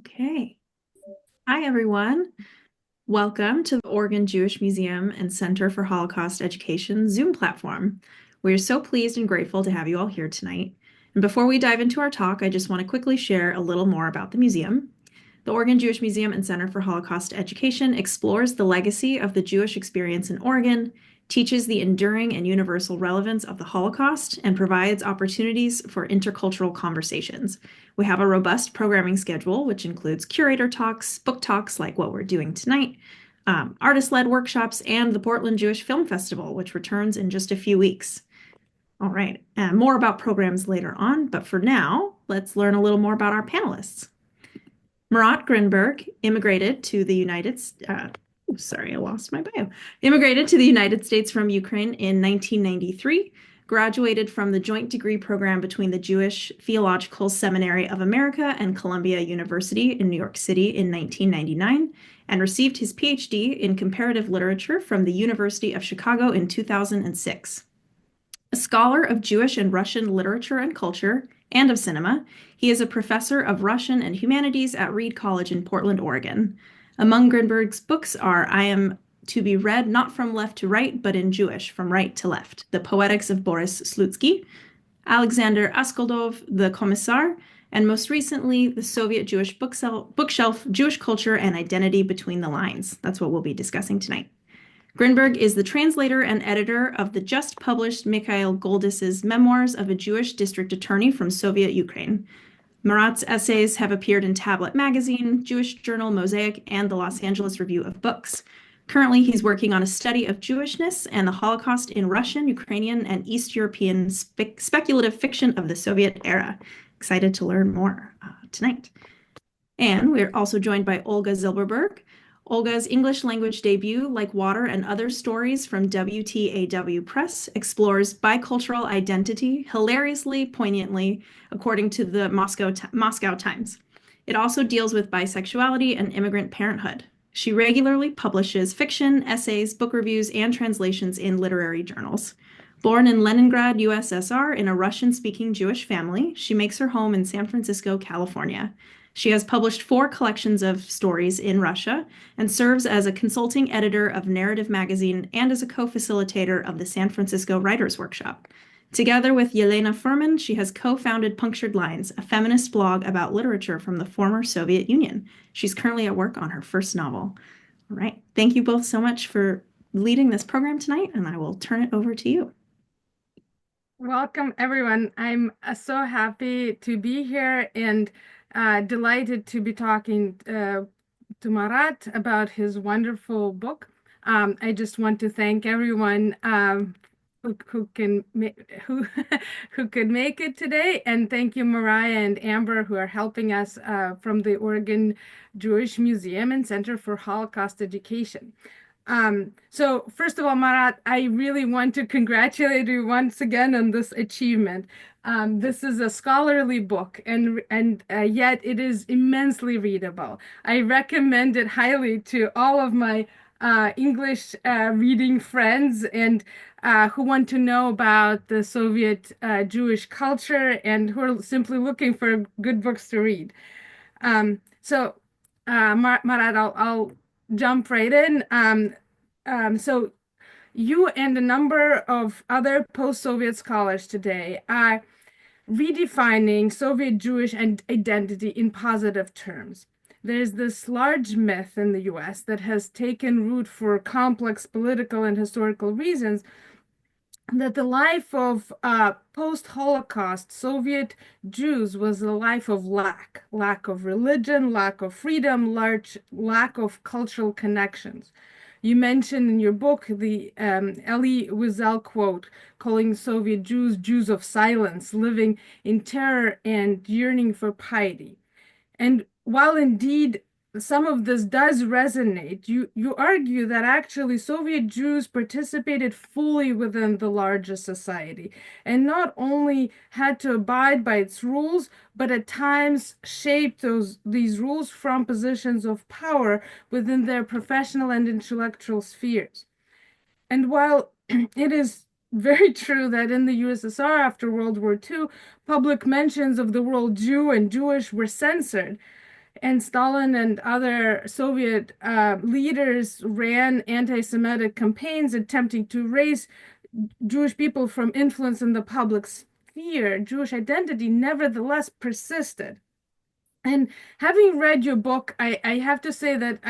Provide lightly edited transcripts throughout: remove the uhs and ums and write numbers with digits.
Okay. Hi, everyone. Welcome to the Oregon Jewish Museum and Center for Holocaust Education Zoom platform. We're so pleased and grateful to have you all here tonight. And before we dive into our talk, I just want to quickly share a little more about the museum. The Oregon Jewish Museum and Center for Holocaust Education explores the legacy of the Jewish experience in Oregon, teaches the enduring and universal relevance of the Holocaust, and provides opportunities for intercultural conversations. We have a robust programming schedule, which includes curator talks, book talks like what we're doing tonight, artist-led workshops, and the Portland Jewish Film Festival, which returns in just a few weeks. All right, more about programs later on, but for now, let's learn a little more about our panelists. Marat Grinberg immigrated to the United States from Ukraine in 1993, graduated from the joint degree program between the Jewish Theological Seminary of America and Columbia University in New York City in 1999, and received his PhD in comparative literature from the University of Chicago in 2006. A scholar of Jewish and Russian literature and culture and of cinema, he is a professor of Russian and humanities at Reed College in Portland, Oregon. Among Grinberg's books are I Am to be read not from left to right, but in Jewish, from right to left, The Poetics of Boris Slutsky, Alexander Askoldov, The Commissar, and most recently, The Soviet Jewish Bookshelf, Jewish Culture and Identity Between the Lines. That's what we'll be discussing tonight. Grinberg is the translator and editor of the just published Mikhail Goldis's Memoirs of a Jewish District Attorney from Soviet Ukraine. Marat's essays have appeared in Tablet Magazine, Jewish Journal Mosaic, and the Los Angeles Review of Books. Currently, he's working on a study of Jewishness and the Holocaust in Russian, Ukrainian, and East European speculative fiction of the Soviet era. Excited to learn more tonight. And we're also joined by Olga Zilberbourg. Olga's English language debut, Like Water and Other Stories from WTAW Press, explores bicultural identity hilariously, poignantly, according to the Moscow Times. It also deals with bisexuality and immigrant parenthood. She regularly publishes fiction, essays, book reviews, and translations in literary journals. Born in Leningrad, USSR, in a Russian-speaking Jewish family, she makes her home in San Francisco, California. She has published 4 collections of stories in Russia and serves as a consulting editor of Narrative Magazine and as a co-facilitator of the San Francisco Writers' Workshop. Together with Yelena Furman, she has co-founded Punctured Lines, a feminist blog about literature from the former Soviet Union. She's currently at work on her first novel. All right. Thank you both so much for leading this program tonight, and I will turn it over to you. Welcome, everyone. I'm so happy to be here and delighted to be talking to Marat about his wonderful book. I just want to thank everyone who could make it today, and thank you, Mariah and Amber, who are helping us from the Oregon Jewish Museum and Center for Holocaust Education. So first of all, Marat, I really want to congratulate you once again on this achievement. This is a scholarly book, and yet it is immensely readable. I recommend it highly to all of my English reading friends and who want to know about the Soviet Jewish culture and who are simply looking for good books to read. Marat, I'll jump right in. So you and a number of other post-Soviet scholars today are redefining Soviet Jewish identity in positive terms. There's this large myth in the US that has taken root for complex political and historical reasons that the life of post-Holocaust Soviet Jews was a life of lack of religion, lack of freedom, lack of cultural connections. You mentioned in your book the Elie Wiesel quote, calling Soviet Jews Jews of silence, living in terror and yearning for piety. And while indeed some of this does resonate, you argue that actually Soviet Jews participated fully within the larger society and not only had to abide by its rules, but at times shaped these rules from positions of power within their professional and intellectual spheres. And while it is very true that in the USSR after World War II, public mentions of the word Jew and Jewish were censored, and Stalin and other Soviet leaders ran anti-Semitic campaigns attempting to raise Jewish people from influence in the public sphere. Jewish identity nevertheless persisted. And having read your book, I have to say that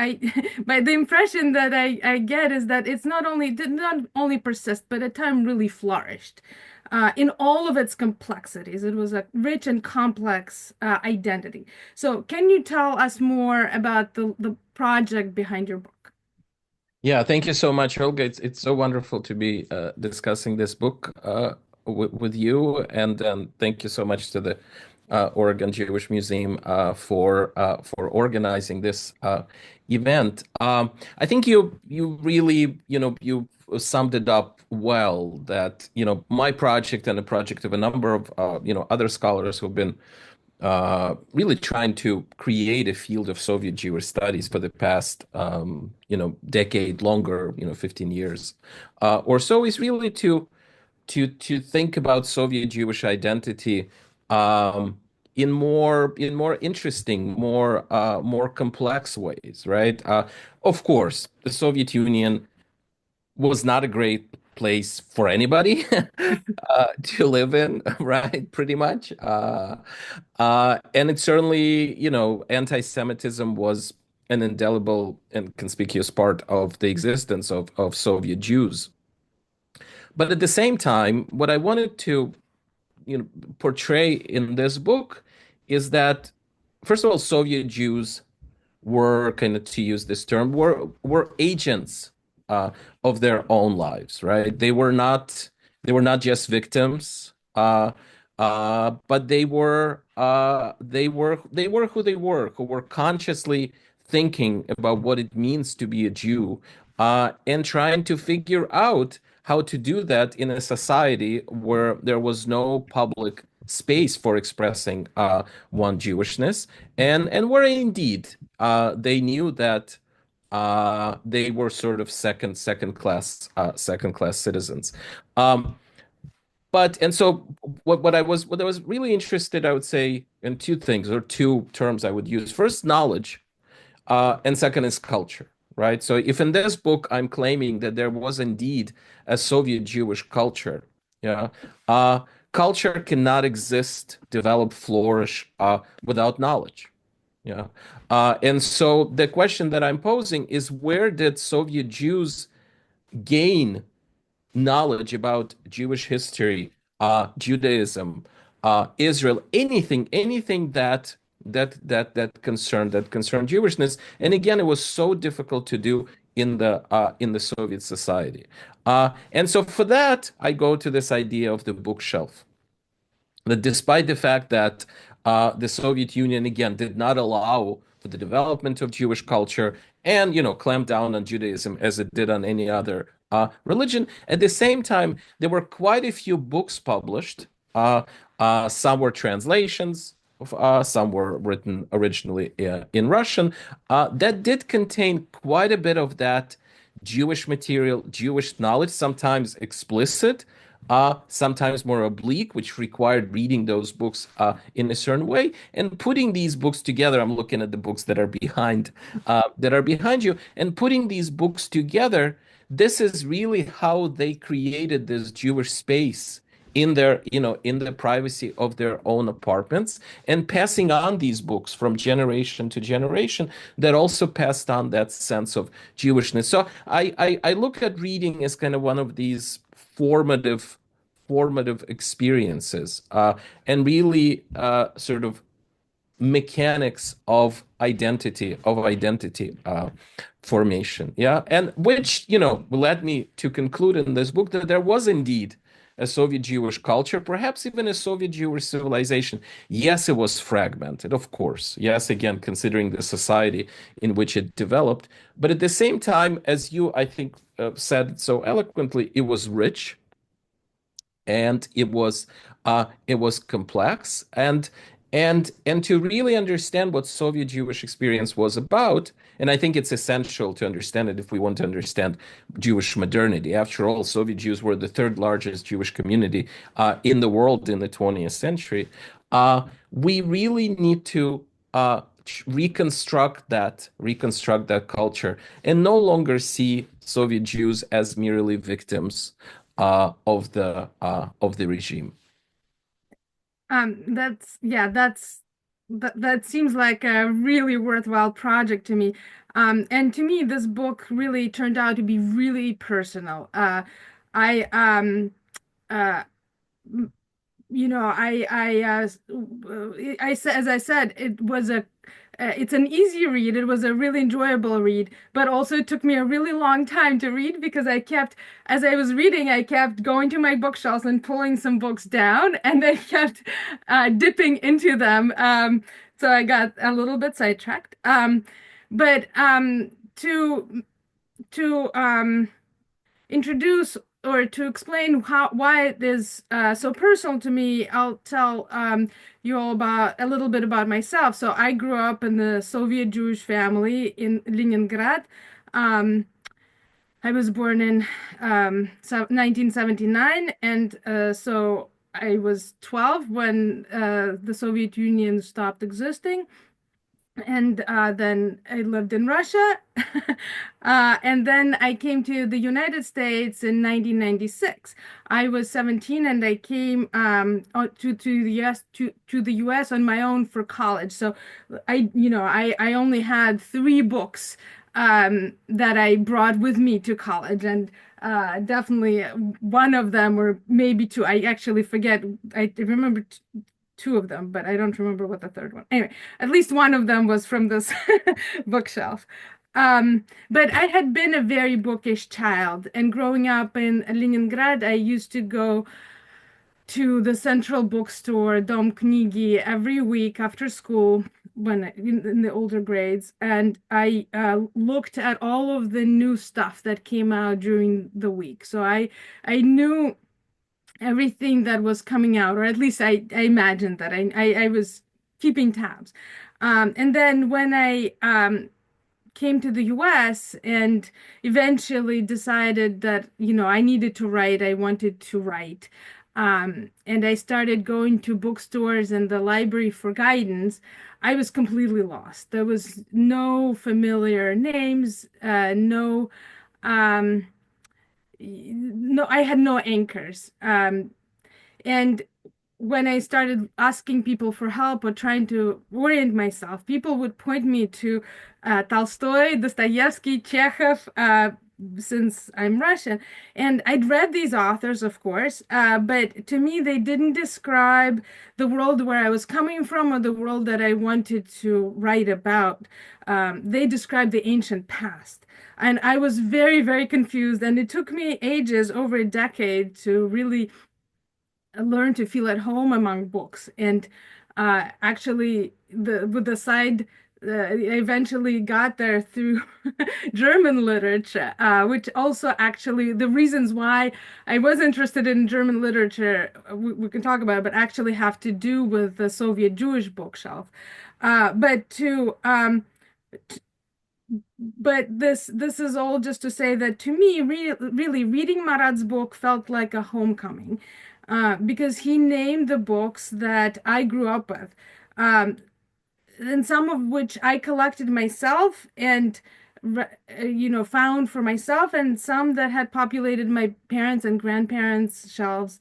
by the impression that I get is that it's not only did not only persist, but at time really flourished in all of its complexities. It was a rich and complex identity. So, can you tell us more about the project behind your book? Yeah, thank you so much, Olga. It's so wonderful to be discussing this book with you, and thank you so much to the Oregon Jewish Museum for organizing this event. I think you really you summed it up well. That my project and the project of a number of other scholars who've been really trying to create a field of Soviet Jewish studies for the past, decade, longer, 15 years or so, is really to think about Soviet Jewish identity in more interesting, more complex ways, right? Of course, the Soviet Union was not a great place for anybody to live in, right? Pretty much. And it certainly, anti-Semitism was an indelible and conspicuous part of the existence of Soviet Jews. But at the same time, what I wanted to, portray in this book is that, first of all, Soviet Jews were, kind of to use this term, were agents of their own lives, right? They were not just victims, but they were who were consciously thinking about what it means to be a Jew, and trying to figure out how to do that in a society where there was no public space for expressing one Jewishness, and where indeed they knew that they were sort of second class citizens. Um, so what I was really interested, I would say, in two things, or two terms I would use. First, knowledge, and second is culture, right? So if in this book I'm claiming that there was indeed a Soviet Jewish culture, yeah, uh, culture cannot exist, develop, flourish without knowledge. Yeah. And so the question that I'm posing is, where did Soviet Jews gain knowledge about Jewish history, Judaism, Israel, anything that concerned Jewishness? And again, it was so difficult to do in the Soviet society. And so for that, I go to this idea of the bookshelf, that despite the fact that the Soviet Union again did not allow for the development of Jewish culture, and clamped down on Judaism as it did on any other religion, at the same time there were quite a few books published. Some were translations. Some were written originally in Russian, that did contain quite a bit of that Jewish material, Jewish knowledge, sometimes explicit, sometimes more oblique, which required reading those books in a certain way and putting these books together. I'm looking at the books that are behind you, and putting these books together. This is really how they created this Jewish space in the privacy of their own apartments, and passing on these books from generation to generation, that also passed on that sense of Jewishness. So I look at reading as kind of one of these formative experiences, and really sort of mechanics of identity formation. Yeah. And which led me to conclude in this book that there was indeed a Soviet Jewish culture, perhaps even a Soviet Jewish civilization. Yes, it was fragmented, of course. Yes, again, considering the society in which it developed. But at the same time, as you, I think, said so eloquently, it was rich, and it was complex, and to really understand what Soviet Jewish experience was about. And I think it's essential to understand it if we want to understand Jewish modernity. After all, Soviet Jews were the third largest Jewish community in the world in the 20th century. We really need reconstruct that culture, and no longer see Soviet Jews as merely victims of the regime. That seems like a really worthwhile project to me. And to me, this book really turned out to be really personal. I uh, as I said, it's an easy read. It was a really enjoyable read, but also it took me a really long time to read because as I was reading, I kept going to my bookshelves and pulling some books down, and I kept dipping into them. So I got a little bit sidetracked. But to introduce or to explain why it is so personal to me, I'll tell you all about a little bit about myself. So I grew up in the Soviet Jewish family in Leningrad. I was born in 1979, and so I was 12 when the Soviet Union stopped existing. And then I lived in Russia. And then I came to the United States in 1996. I was 17 and I came to the US to the US on my own for college. So I only had 3 books that I brought with me to college, and definitely one of them, or maybe 2. I actually forget. I remember 2 of them, but I don't remember what the third one. Anyway, at least one of them was from this bookshelf. But I had been a very bookish child, and growing up in Leningrad, I used to go to the central bookstore, Dom Knigi, every week after school in the older grades, and I looked at all of the new stuff that came out during the week. So I knew everything that was coming out, or at least I imagined that I was keeping tabs. And then when I came to the US and eventually decided that, I needed to write, I wanted to write. And I started going to bookstores and the library for guidance. I was completely lost. There was no familiar names, no, I had no anchors. And when I started asking people for help or trying to orient myself, people would point me to Tolstoy, Dostoevsky, Chekhov, since I'm Russian. And I'd read these authors, of course, but to me, they didn't describe the world where I was coming from or the world that I wanted to write about. They described the ancient past. And I was very, very confused. And it took me ages, over a decade, to really learn to feel at home among books. And actually, with the side, I eventually got there through German literature, which also actually the reasons why I was interested in German literature, we can talk about it, but actually have to do with the Soviet Jewish bookshelf. But to but this is all just to say that to me, really reading Marat's book felt like a homecoming, because he named the books that I grew up with, and some of which I collected myself and found for myself, and some that had populated my parents' and grandparents' shelves.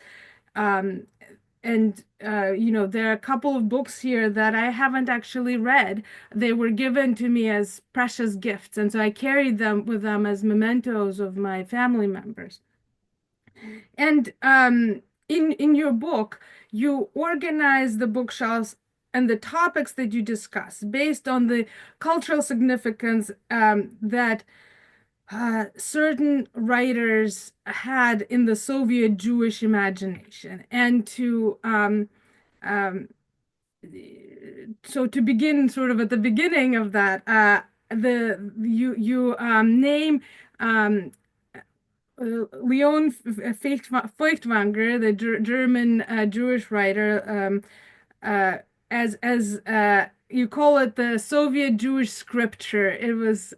And there are a couple of books here that I haven't actually read. They were given to me as precious gifts, and so I carried them with them as mementos of my family members. And in your book, you organize the bookshelves and the topics that you discuss based on the cultural significance that certain writers had in the Soviet Jewish imagination. And so to begin sort of at the beginning of that, you name Leon Feuchtwanger, the German Jewish writer, as you call it, the Soviet Jewish scripture. It was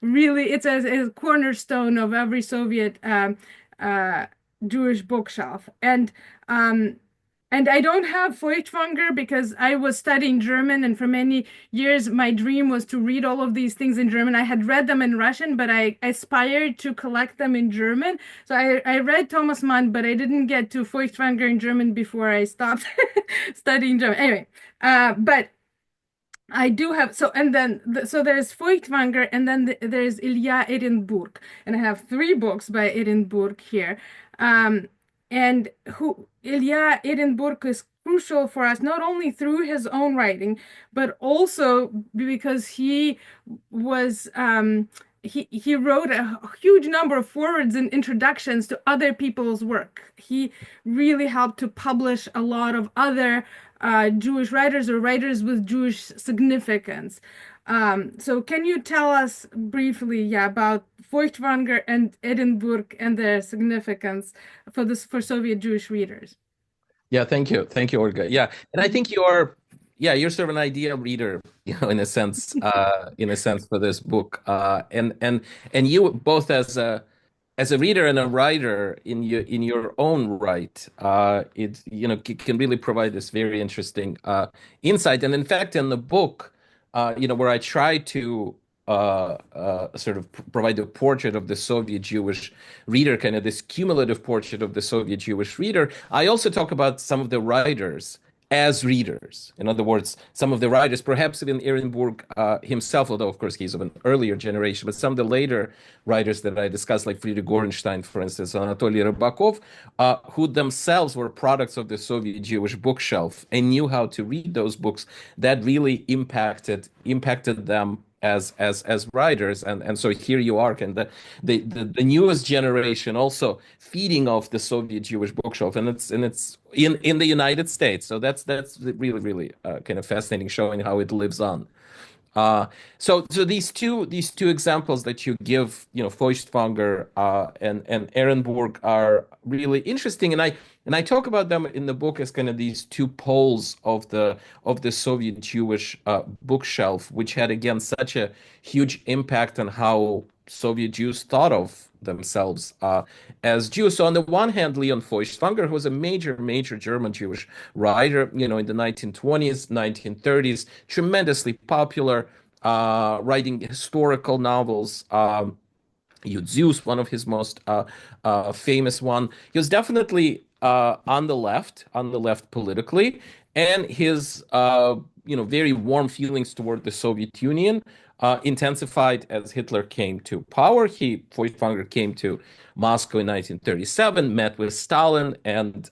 really, it's a cornerstone of every Soviet Jewish bookshelf. And And I don't have Feuchtwanger because I was studying German, and for many years my dream was to read all of these things in German. I had read them in Russian, but I aspired to collect them in German. So I read Thomas Mann, but I didn't get to Feuchtwanger in German before I stopped studying German. Anyway, but I do have so, and then so there's Feuchtwanger, and then there's Ilya Ehrenburg, and I have three books by Ehrenburg here. Um, and who Ilya Ehrenburg is crucial for us not only through his own writing, but also because he was he wrote a huge number of forwards and introductions to other people's work. He really helped to publish a lot of other Jewish writers or writers with Jewish significance. So can you tell us briefly, yeah, about Feuchtwanger and Edinburgh and their significance for Soviet Jewish readers? Yeah, thank you, Olga. Yeah, and I think you're sort of an idea reader, in a sense for this book, and you both as a reader and a writer in your own right, it can really provide this very interesting insight. And in fact, in the book, where I try to sort of provide a portrait of the Soviet Jewish reader, kind of this cumulative portrait of the Soviet Jewish reader, I also talk about some of the writers as readers. In other words, some of the writers, perhaps even Ehrenburg himself, although of course he's of an earlier generation, but some of the later writers that I discussed, like Friedrich Gorenstein, for instance, Anatoly Rybakov, who themselves were products of the Soviet Jewish bookshelf and knew how to read those books, that really impacted them as writers. And so here you are, and the newest generation also feeding off the Soviet Jewish bookshelf, and it's in the United States. So that's really kind of fascinating, showing how it lives on. So these two examples that you give, Feuchtwanger and Ehrenburg, are really interesting, and I talk about them in the book as kind of these two poles of the Soviet Jewish bookshelf, which had again such a huge impact on how Soviet Jews thought of themselves as Jews. So on the one hand, Leon Feuchtwanger, who was a major German Jewish writer, in the 1920s, 1930s, tremendously popular, writing historical novels. Yud Zeus, one of his most famous one. He was definitely on the left politically, and his very warm feelings toward the Soviet Union intensified as Hitler came to power. Feuchtwanger came to Moscow in 1937, met with Stalin, and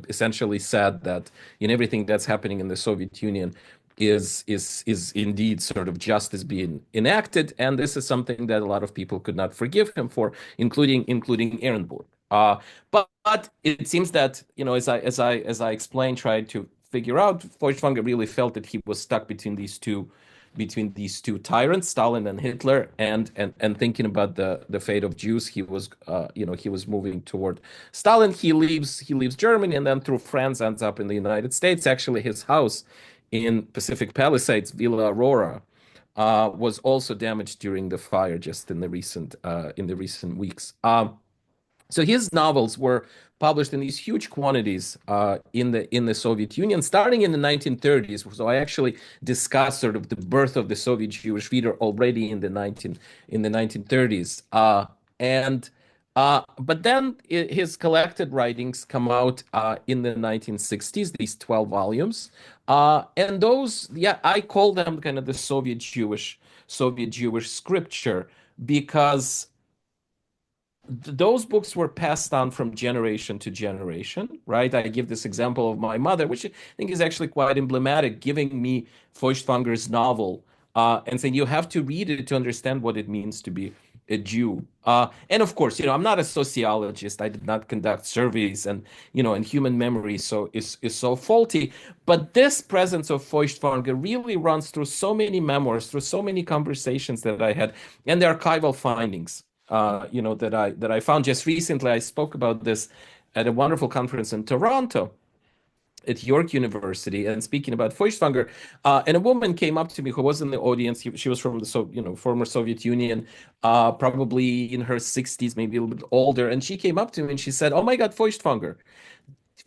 essentially said that everything that's happening in the Soviet Union is indeed sort of justice being enacted, and this is something that a lot of people could not forgive him for, including Ehrenburg. But it seems that as I explained, tried to figure out, Feuchtwanger really felt that he was stuck between these two tyrants, Stalin and Hitler, and thinking about the fate of Jews, he was moving toward Stalin. He leaves Germany, and then through France ends up in the United States. Actually, his house in Pacific Palisades, Villa Aurora, was also damaged during the fire just in the recent weeks. So his novels were published in these huge quantities in the Soviet Union, starting in the 1930s. So I actually discussed sort of the birth of the Soviet Jewish reader already in the 1930s, and but then his collected writings come out in the 1960s. These 12 volumes, and those, yeah, I call them kind of the Soviet Jewish scripture, because those books were passed on from generation to generation, right? I give this example of my mother, which I think is actually quite emblematic, giving me Feuchtwanger's novel and saying, you have to read it to understand what it means to be a Jew. And of course, I'm not a sociologist. I did not conduct surveys, and human memory is so faulty. But this presence of Feuchtwanger really runs through so many memoirs, through so many conversations that I had, and the archival findings that I found just recently. I spoke about this at a wonderful conference in Toronto at York University, and speaking about Feuchtwanger, and a woman came up to me who was in the audience. She was from the former Soviet Union, probably in her 60s, maybe a little bit older, and she came up to me and she said, "Oh my God, Feuchtwanger.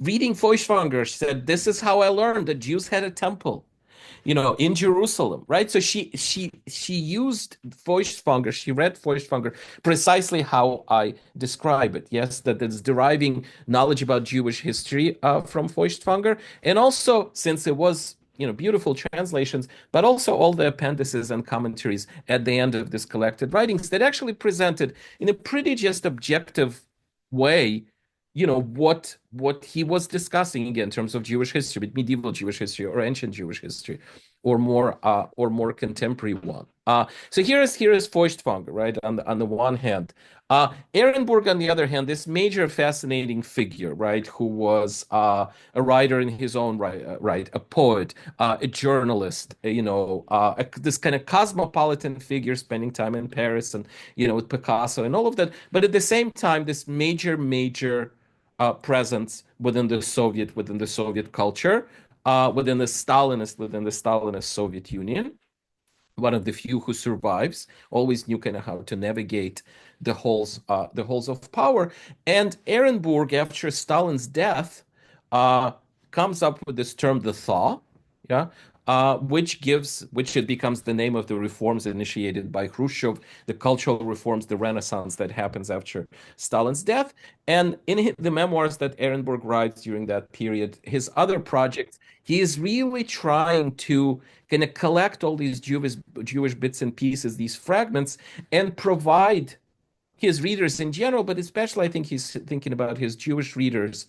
reading Feuchtwanger, she said, "This is how I learned that Jews had a temple, in Jerusalem," right? So she used Feuchtwanger, she read Feuchtwanger precisely how I describe it. Yes, that it's deriving knowledge about Jewish history from Feuchtwanger, and also since it was beautiful translations, but also all the appendices and commentaries at the end of this collected writings that actually presented in a pretty just objective way what he was discussing again in terms of Jewish history, medieval Jewish history or ancient Jewish history, or more contemporary one. So here is Feuchtwanger, right? On the one hand, Ehrenburg on the other hand, this major fascinating figure, right, who was a writer in his own right, a poet, a journalist, this kind of cosmopolitan figure spending time in Paris and with Picasso and all of that, but at the same time, this major presence within the Soviet culture, within the Stalinist Soviet Union. One of the few who survives, always knew kind of how to navigate the halls of power. And Ehrenburg, after Stalin's death, uh, comes up with this term, the thaw, yeah, which it becomes the name of the reforms initiated by Khrushchev, the cultural reforms, the Renaissance that happens after Stalin's death. And in the memoirs that Ehrenburg writes during that period, his other projects, he is really trying to kind of collect all these Jewish bits and pieces, these fragments, and provide his readers in general, but especially I think he's thinking about his Jewish readers.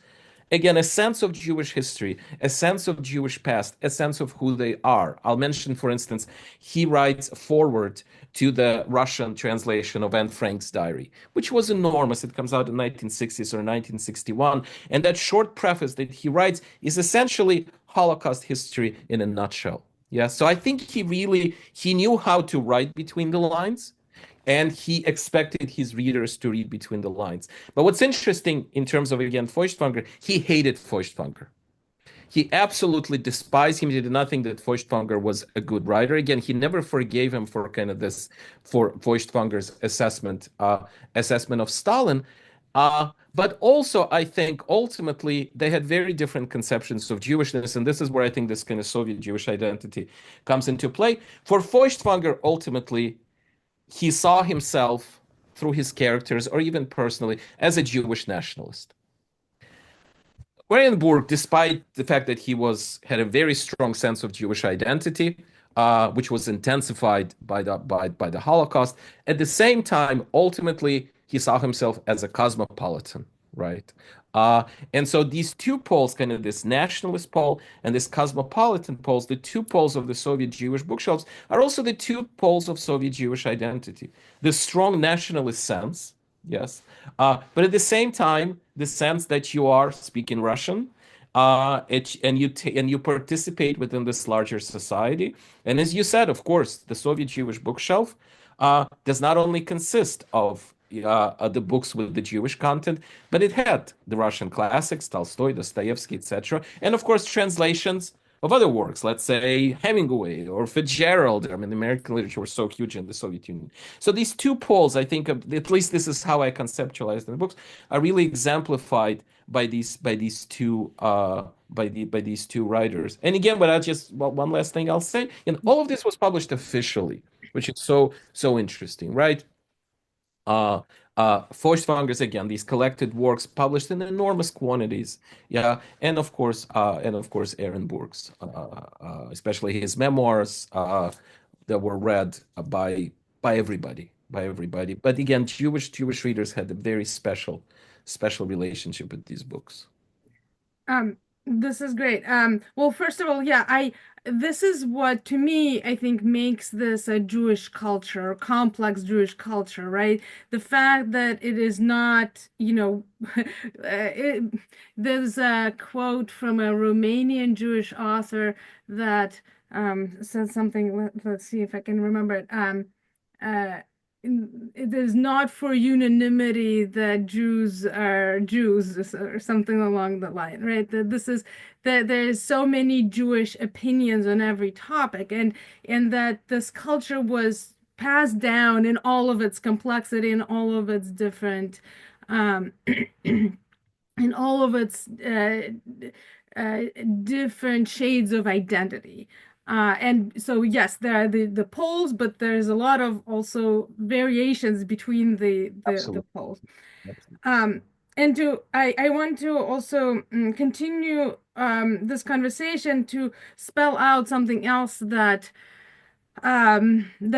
Again, a sense of Jewish history, a sense of Jewish past, a sense of who they are. I'll mention, for instance, he writes forward to the Russian translation of Anne Frank's diary, which was enormous. It comes out in 1960s or 1961. And that short preface that he writes is essentially Holocaust history in a nutshell. Yeah, so I think he knew how to write between the lines, and he expected his readers to read between the lines. But what's interesting in terms of, again, Feuchtwanger, he hated Feuchtwanger. He absolutely despised him. He did not think that Feuchtwanger was a good writer. Again, he never forgave him for kind of this, for Feuchtwanger's assessment of Stalin. But also, I think ultimately they had very different conceptions of Jewishness, and this is where I think this kind of Soviet Jewish identity comes into play. For Feuchtwanger, ultimately, he saw himself through his characters, or even personally, as a Jewish nationalist. Grinberg, despite the fact that he had a very strong sense of Jewish identity, which was intensified by the Holocaust, at the same time, ultimately, he saw himself as a cosmopolitan, right? And so these two poles, kind of this nationalist pole and this cosmopolitan poles, the two poles of the Soviet Jewish bookshelves, are also the two poles of Soviet Jewish identity. The strong nationalist sense, yes, but at the same time, the sense that you are speaking Russian, and you participate within this larger society. And as you said, of course, the Soviet Jewish bookshelf does not only consist of the books with the Jewish content, but it had the Russian classics, Tolstoy, Dostoevsky, etc., and of course translations of other works, let's say Hemingway or Fitzgerald. I mean, American literature was so huge in the Soviet Union. So these two poles, I think, at least this is how I conceptualized in the books, are really exemplified by these two writers. And again, but I just one last thing I'll say, and all of this was published officially, which is so interesting, right? uh, Feuchtwanger's, again, these collected works published in enormous quantities, yeah, and of course Ehrenburg's, especially his memoirs, that were read by everybody. But again, Jewish readers had a very special relationship with these books. This is great. Well, first of all, yeah, this is what to me I think makes this a Jewish culture, complex Jewish culture, right? The fact that it is not, there's a quote from a Romanian Jewish author that said something. Let's see if I can remember it. Uh, it is not for unanimity that Jews are Jews, or something along the line, right? That this is that there's so many Jewish opinions on every topic, and that this culture was passed down in all of its complexity and all of its different in all of its uh, different shades of identity. And so, yes, there are the poles, but there's a lot of also variations between the Absolutely. poles. Absolutely. I want to also continue this conversation to spell out something else that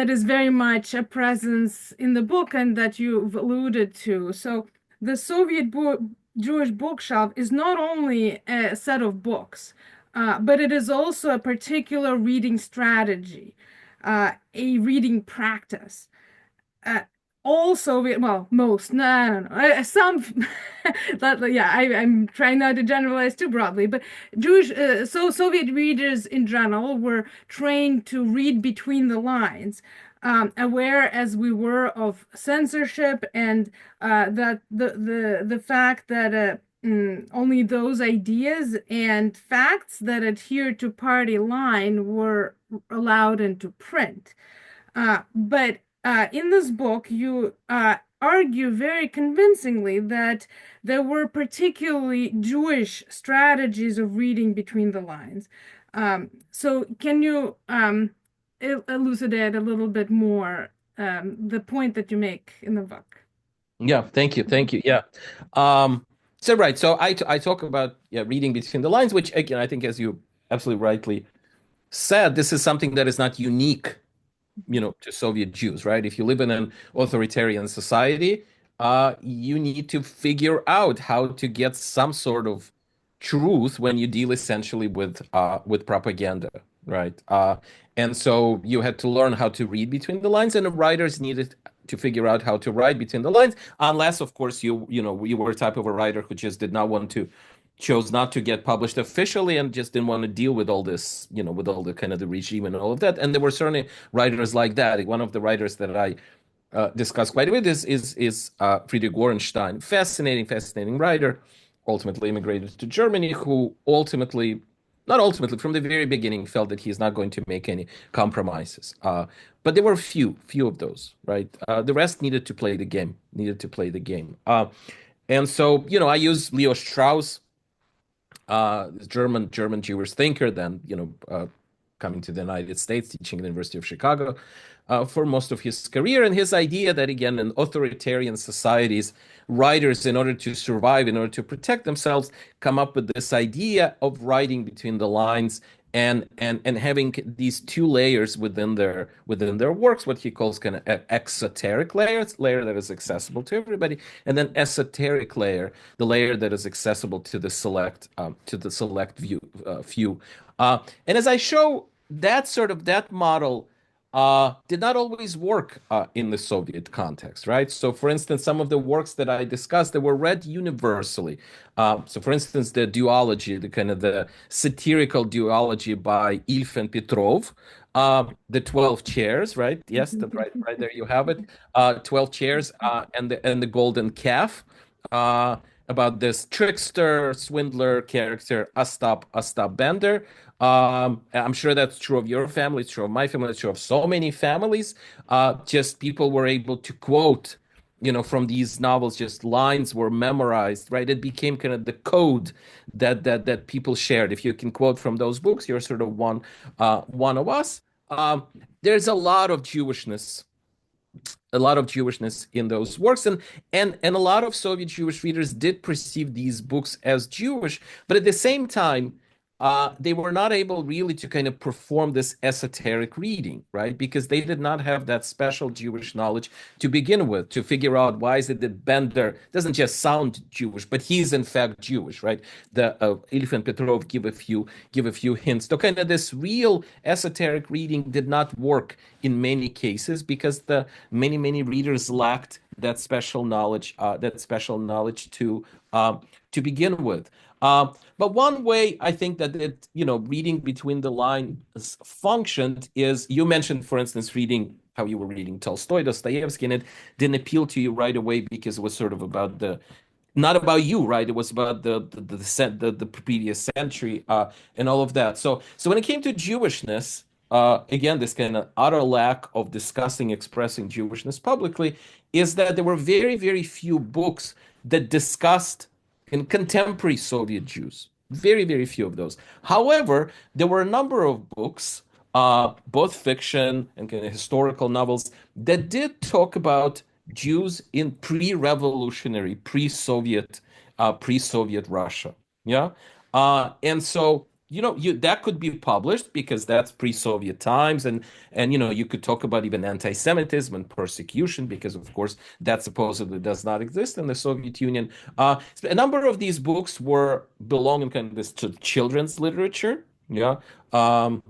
is very much a presence in the book and that you've alluded to. So the Jewish bookshelf is not only a set of books, but it is also a particular reading strategy, a reading practice. Uh, all Soviet, well, most, no, I don't know, some, yeah, I'm trying not to generalize too broadly, but so Soviet readers in general were trained to read between the lines, aware as we were of censorship and that the fact that only those ideas and facts that adhere to party line were allowed into print. But in this book, you argue very convincingly that there were particularly Jewish strategies of reading between the lines. So, can you elucidate a little bit more the point that you make in the book? Yeah, thank you, thank you. Yeah, um, so right, so I talk about reading between the lines, which again I think, as you absolutely rightly said, this is something that is not unique, to Soviet Jews, right? If you live in an authoritarian society, you need to figure out how to get some sort of truth when you deal essentially with propaganda, right? And so you had to learn how to read between the lines, and the writers needed to figure out how to write between the lines, unless, of course, you were a type of a writer who just did not want to chose not to get published officially and just didn't want to deal with all this, with all the kind of the regime and all of that. And there were certainly writers like that. One of the writers that I discuss quite a bit is Friedrich Gorenstein, fascinating writer, ultimately immigrated to Germany, who not ultimately, from the very beginning, felt that he's not going to make any compromises. But there were few of those, right? The rest needed to play the game, and so, I use Leo Strauss, German Jewish thinker, then coming to the United States, teaching at the University of Chicago for most of his career, and his idea that, again, in authoritarian societies, writers, in order to survive, in order to protect themselves, come up with this idea of writing between the lines and having these two layers within their works, what he calls kind of exoteric layer that is accessible to everybody, and then esoteric layer, the layer that is accessible to the select few. And as I show, that model did not always work in the Soviet context, right? So, for instance, some of the works that I discussed that were read universally. So, for instance, the duology, the kind of the satirical duology by Ilf and Petrov, the 12 Chairs, right? Yes, right there you have it. 12 Chairs and the Golden Calf. About this trickster, swindler character, Ostap Bender. I'm sure that's true of your family. It's true of my family. It's true of so many families. Just people were able to quote, from these novels. Just lines were memorized, right? It became kind of the code that people shared. If you can quote from those books, you're sort of one of us. There's a lot of Jewishness in those works, and a lot of Soviet Jewish readers did perceive these books as Jewish, but at the same time, they were not able really to kind of perform this esoteric reading, right? Because they did not have that special Jewish knowledge to begin with, to figure out why is it that Bender doesn't just sound Jewish, but he's in fact Jewish, right? The Ilf and Petrov give a few hints. So kind of this real esoteric reading did not work in many cases because the many readers lacked that special knowledge, to begin with. But one way I think that reading between the lines functioned is, you mentioned, for instance, how you were reading Tolstoy, Dostoevsky, and it didn't appeal to you right away because it was sort of not about you, right? It was about the previous century, and all of that. So when it came to Jewishness, again, this kind of utter lack of expressing Jewishness publicly, is that there were very, very few books that discussed in contemporary Soviet Jews. Very, very few of those. However, there were a number of books, both fiction and kind of historical novels, that did talk about Jews in pre-revolutionary, pre-Soviet Russia. Yeah. And so, that could be published because that's pre-Soviet times, and you could talk about even anti-Semitism and persecution because, of course, that supposedly does not exist in the Soviet Union. A number of these books were belong in kind of this to children's literature. Yeah. Um,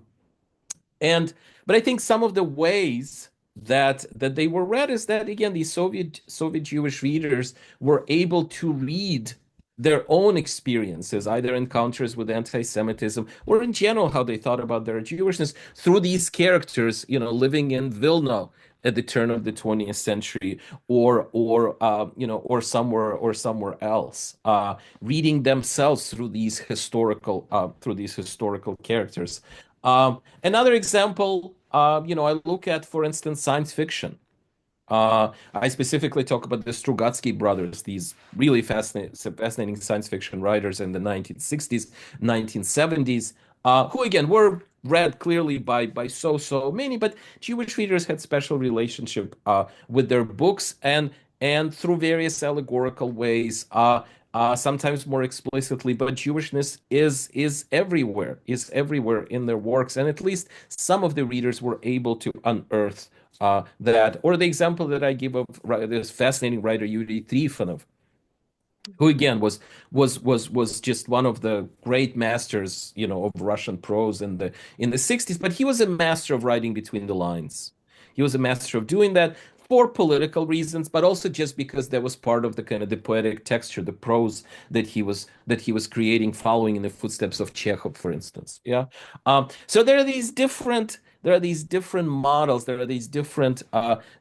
and but I think some of the ways that they were read is that again these Soviet Jewish readers were able to read their own experiences, either encounters with anti-Semitism or in general how they thought about their Jewishness through these characters, living in Vilna at the turn of the 20th century, or somewhere else, reading themselves through these historical characters. Another example, I look at, for instance, science fiction. I specifically talk about the Strugatsky brothers, these really fascinating science fiction writers in the 1960s, 1970s, who again were read clearly by so many, but Jewish readers had special relationship with their books and through various allegorical ways. Sometimes more explicitly, but Jewishness is everywhere in their works, and at least some of the readers were able to unearth that. Or the example that I give of this fascinating writer Yuri Trifonov, who again was just one of the great masters, of Russian prose in the 60s, but he was a master of writing between the lines. He was a master of doing that for political reasons, but also just because that was part of the kind of the poetic texture, the prose that he was creating, following in the footsteps of Chekhov, for instance. Yeah. So there are these different models, there are these different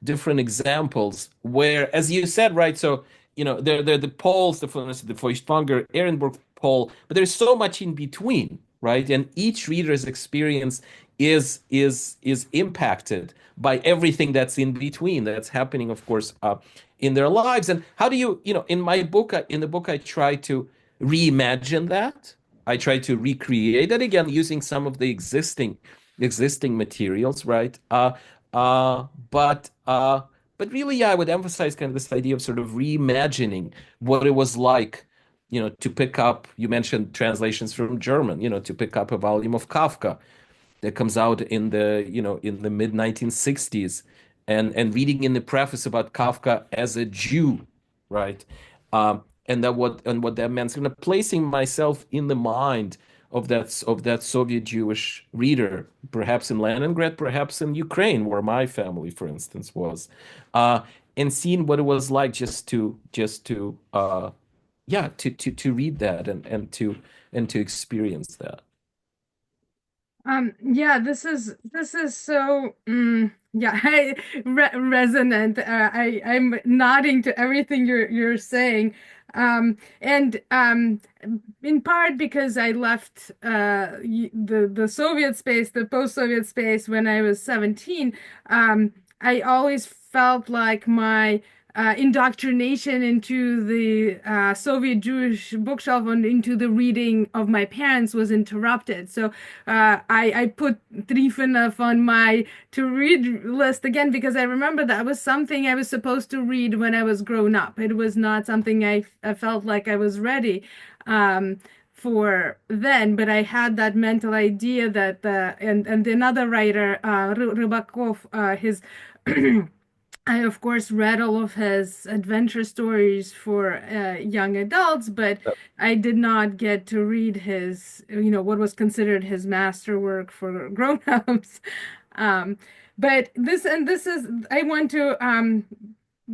examples where, as you said, right? So they're the poles, the Feuchtwanger, Ehrenburg pole, but there's so much in between, right? And each reader's experience is impacted by everything that's in between that's happening, of course, in their lives. And how do in my book, in the book, I try to reimagine that. I try to recreate that again using some of the existing materials, right? Uh, but uh, but really, yeah, I would emphasize kind of this idea of sort of reimagining what it was like, to pick up, you mentioned translations from German, to pick up a volume of Kafka that comes out in the mid 1960s, and reading in the preface about Kafka as a Jew, right? And what that meant, kind of placing myself in the mind of that Soviet Jewish reader, perhaps in Leningrad, perhaps in Ukraine, where my family, for instance, was, uh, and seeing what it was like just to read that and to experience that. Yeah, this is so yeah, resonant. I'm nodding to everything you're saying. And in part because I left the Soviet space, the post-Soviet space when I was 17. I always felt like my indoctrination into the Soviet Jewish bookshelf and into the reading of my parents was interrupted. So I put Trifonov on my to read list again because I remember that was something I was supposed to read when I was grown up. It was not something I felt like I was ready for then, but I had that mental idea that and another writer, Rybakov, his I, of course, read all of his adventure stories for young adults, but I did not get to read his, what was considered his masterwork for grown-ups. Um, but this is, I want to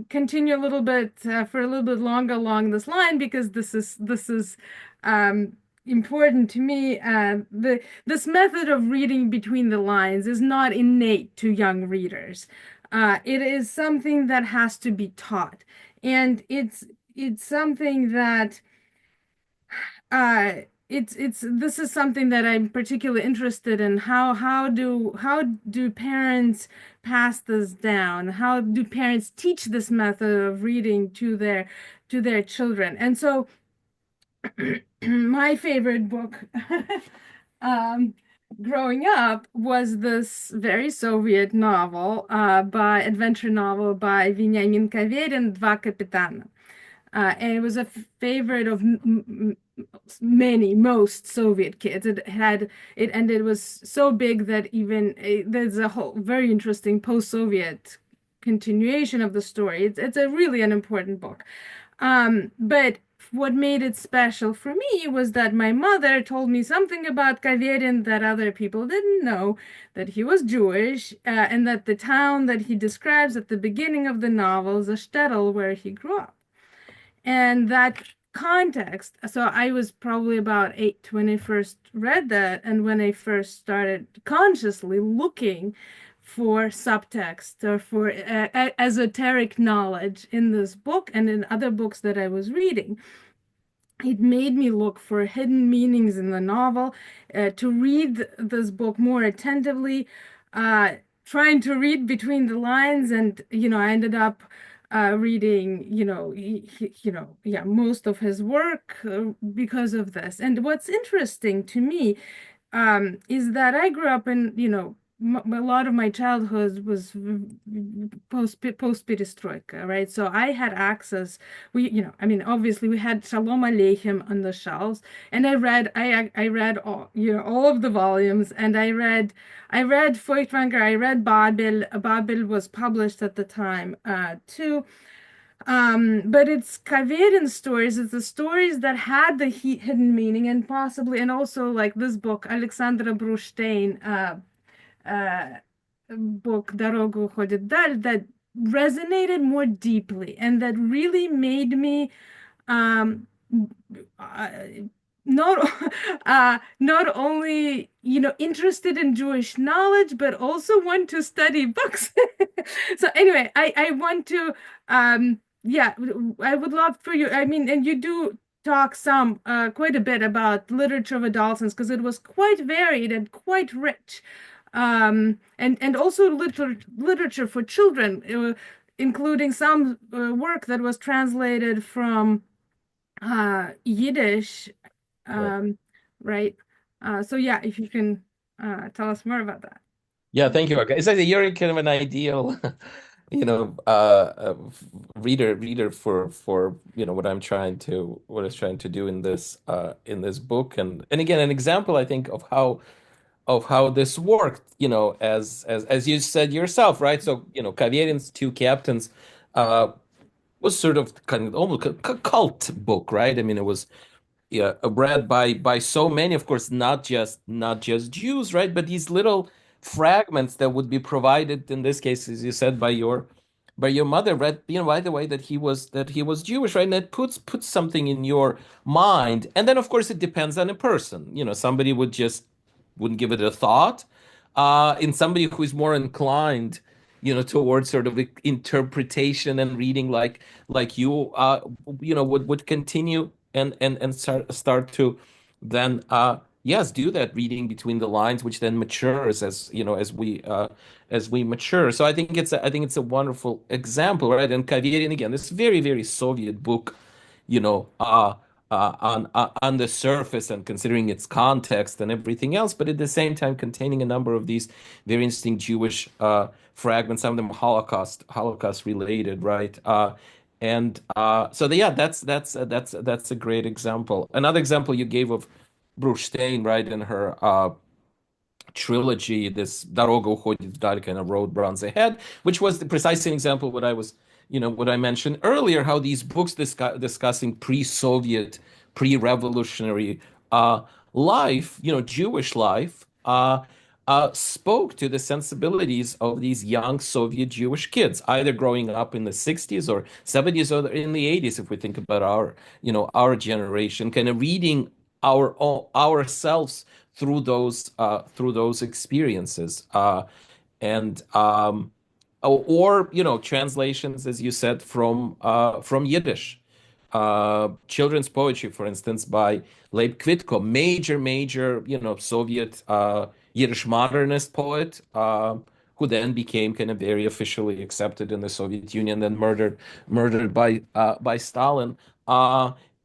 continue a little bit for a little bit longer along this line because this is important to me. This method of reading between the lines is not innate to young readers. It is something that has to be taught, and it's something that uh, it's this is something that I'm particularly interested in. How do parents pass this down? How do parents teach this method of reading to their children? And so My favorite book um, growing up was this very Soviet novel, by adventure novel by Veniamin Kaverin, Dva Kapitana. And it was a favorite of most Soviet kids. And it was so big that even there's a whole very interesting post-Soviet continuation of the story. It's a really an important book. But what made it special for me was that my mother told me something about Kaverin that other people didn't know, that he was Jewish, and that the town that he describes at the beginning of the novel is a shtetl where he grew up. And that context, so I was probably about 8 when I first read that, and when I first started consciously looking for subtext or for esoteric knowledge in this book and in other books that I was reading, it made me look for hidden meanings in the novel, to read this book more attentively, trying to read between the lines. And, I ended up reading, yeah, most of his work because of this. And what's interesting to me is that I grew up in, a lot of my childhood was post perestroika, right? So I had access. I mean, obviously we had Shalom Aleichem on the shelves, and I read all, all of the volumes, and I read Feuchtwanger, I read Babel. Babel was published at the time, too. But it's Kaverin stories. It's the stories that had the hidden meaning, and possibly, and also like this book, Alexandra Brustein, book Дорогу уходит даль, that resonated more deeply and that really made me um, uh, not not only interested in Jewish knowledge but also want to study books. So anyway, I want to yeah, I would love for you. I mean, and you do talk quite a bit about literature of adolescence because it was quite varied and quite rich, and also literature for children, including some work that was translated from Yiddish, Right. right? So yeah, if you can tell us more about that. Yeah, thank you. Okay. It's like you're kind of an ideal, reader for what I was trying to do in this book, and again an example I think of how this worked, as you said yourself, right? So, Kaverin's Two Captains was sort of kind of almost a cult book, right? I mean, it was, yeah, read by so many, of course, not just Jews, right? But these little fragments that would be provided in this case, as you said, by your mother, read, by the way that he was Jewish, right? And it puts something in your mind, and then of course it depends on a person. Somebody wouldn't give it a thought. In somebody who is more inclined, towards sort of interpretation and reading, like you, would continue and start to then, yes, do that reading between the lines, which then matures as we mature. So I think it's a wonderful example, right? And Kaverin, again, this very, very Soviet book, you know, uh, on the surface and considering its context and everything else, but at the same time containing a number of these very interesting Jewish fragments, some of them Holocaust related, right? Yeah, that's a great example. Another example you gave of Brustein, right, in her trilogy, this Дорога уходит вдаль, kind of road runs ahead, which was precisely an example what I mentioned earlier, how these books discussing pre-Soviet, pre-revolutionary life, Jewish life, spoke to the sensibilities of these young Soviet Jewish kids, either growing up in the 60s or 70s or in the 80s, if we think about our generation, kind of reading ourselves through those experiences, and or translations, as you said, from Yiddish, children's poetry, for instance, by Leib Kvitko, major Soviet Yiddish modernist poet, who then became kind of very officially accepted in the Soviet Union, then murdered by Stalin.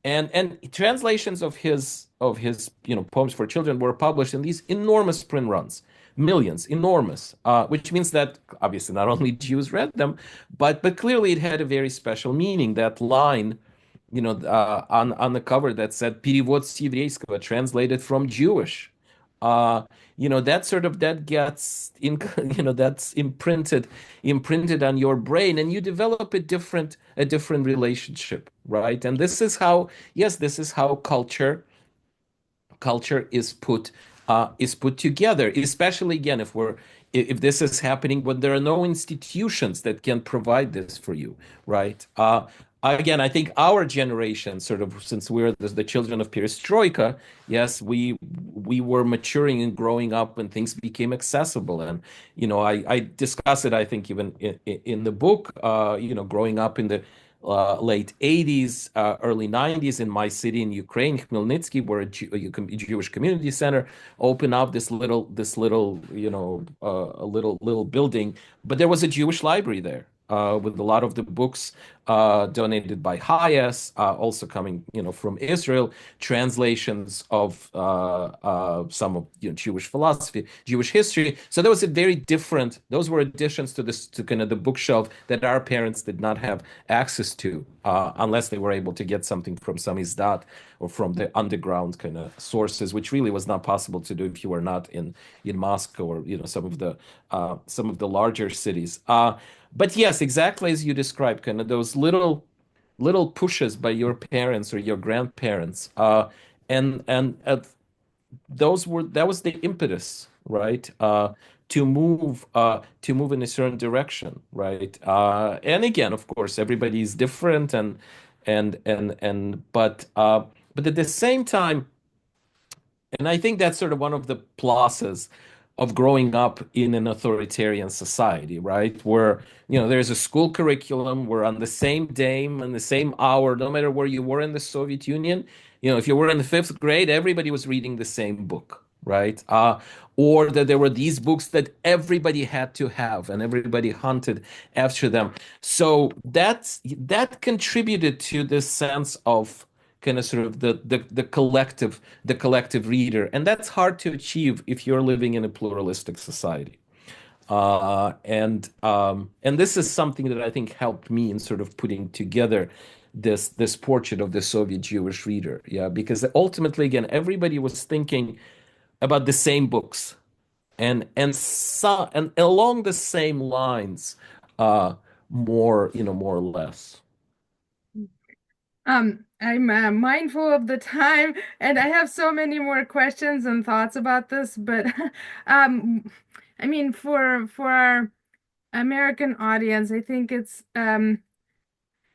And translations of his poems for children were published in these enormous print runs, millions, enormous, which means that obviously not only Jews read them, but clearly it had a very special meaning. That line, on the cover that said "Перевод с еврейского," translated from Jewish. Uh, that gets in, that's imprinted on your brain, and you develop a different relationship, right? And this is how, yes, this is how culture is put together, especially again if this is happening when there are no institutions that can provide this for you, right? Again, I think our generation, sort of, since we're the children of perestroika, yes, we were maturing and growing up when things became accessible. And I discuss it, I think, even in the book, growing up in the late 80s, early 90s in my city in Ukraine, Khmelnytsky, where a Jewish community center opened up this little, a little building, but there was a Jewish library there. With a lot of the books donated by Hayes, also coming, from Israel, translations of some of Jewish philosophy, Jewish history. So there was a very different. Those were additions to kind of the bookshelf that our parents did not have access to, unless they were able to get something from Samizdat or from the underground kind of sources, which really was not possible to do if you were not in Moscow or some of the larger cities. But yes, exactly as you described, kind of those little pushes by your parents or your grandparents, and that was the impetus, right? To move in a certain direction, right? And again, of course, everybody is different, but at the same time, and I think that's sort of one of the pluses of growing up in an authoritarian society, right? Where, there's a school curriculum, we're on the same day and the same hour, no matter where you were in the Soviet Union. If you were in the fifth grade, everybody was reading the same book, right? Or that there were these books that everybody had to have and everybody hunted after them. So that contributed to this sense of kind of sort of the collective reader, and that's hard to achieve if you're living in a pluralistic society. And this is something that I think helped me in sort of putting together this portrait of the Soviet Jewish reader. Yeah, because ultimately, again, everybody was thinking about the same books and along the same lines, more or less. I'm mindful of the time, and I have so many more questions and thoughts about this, but I mean, for our American audience, I think it's one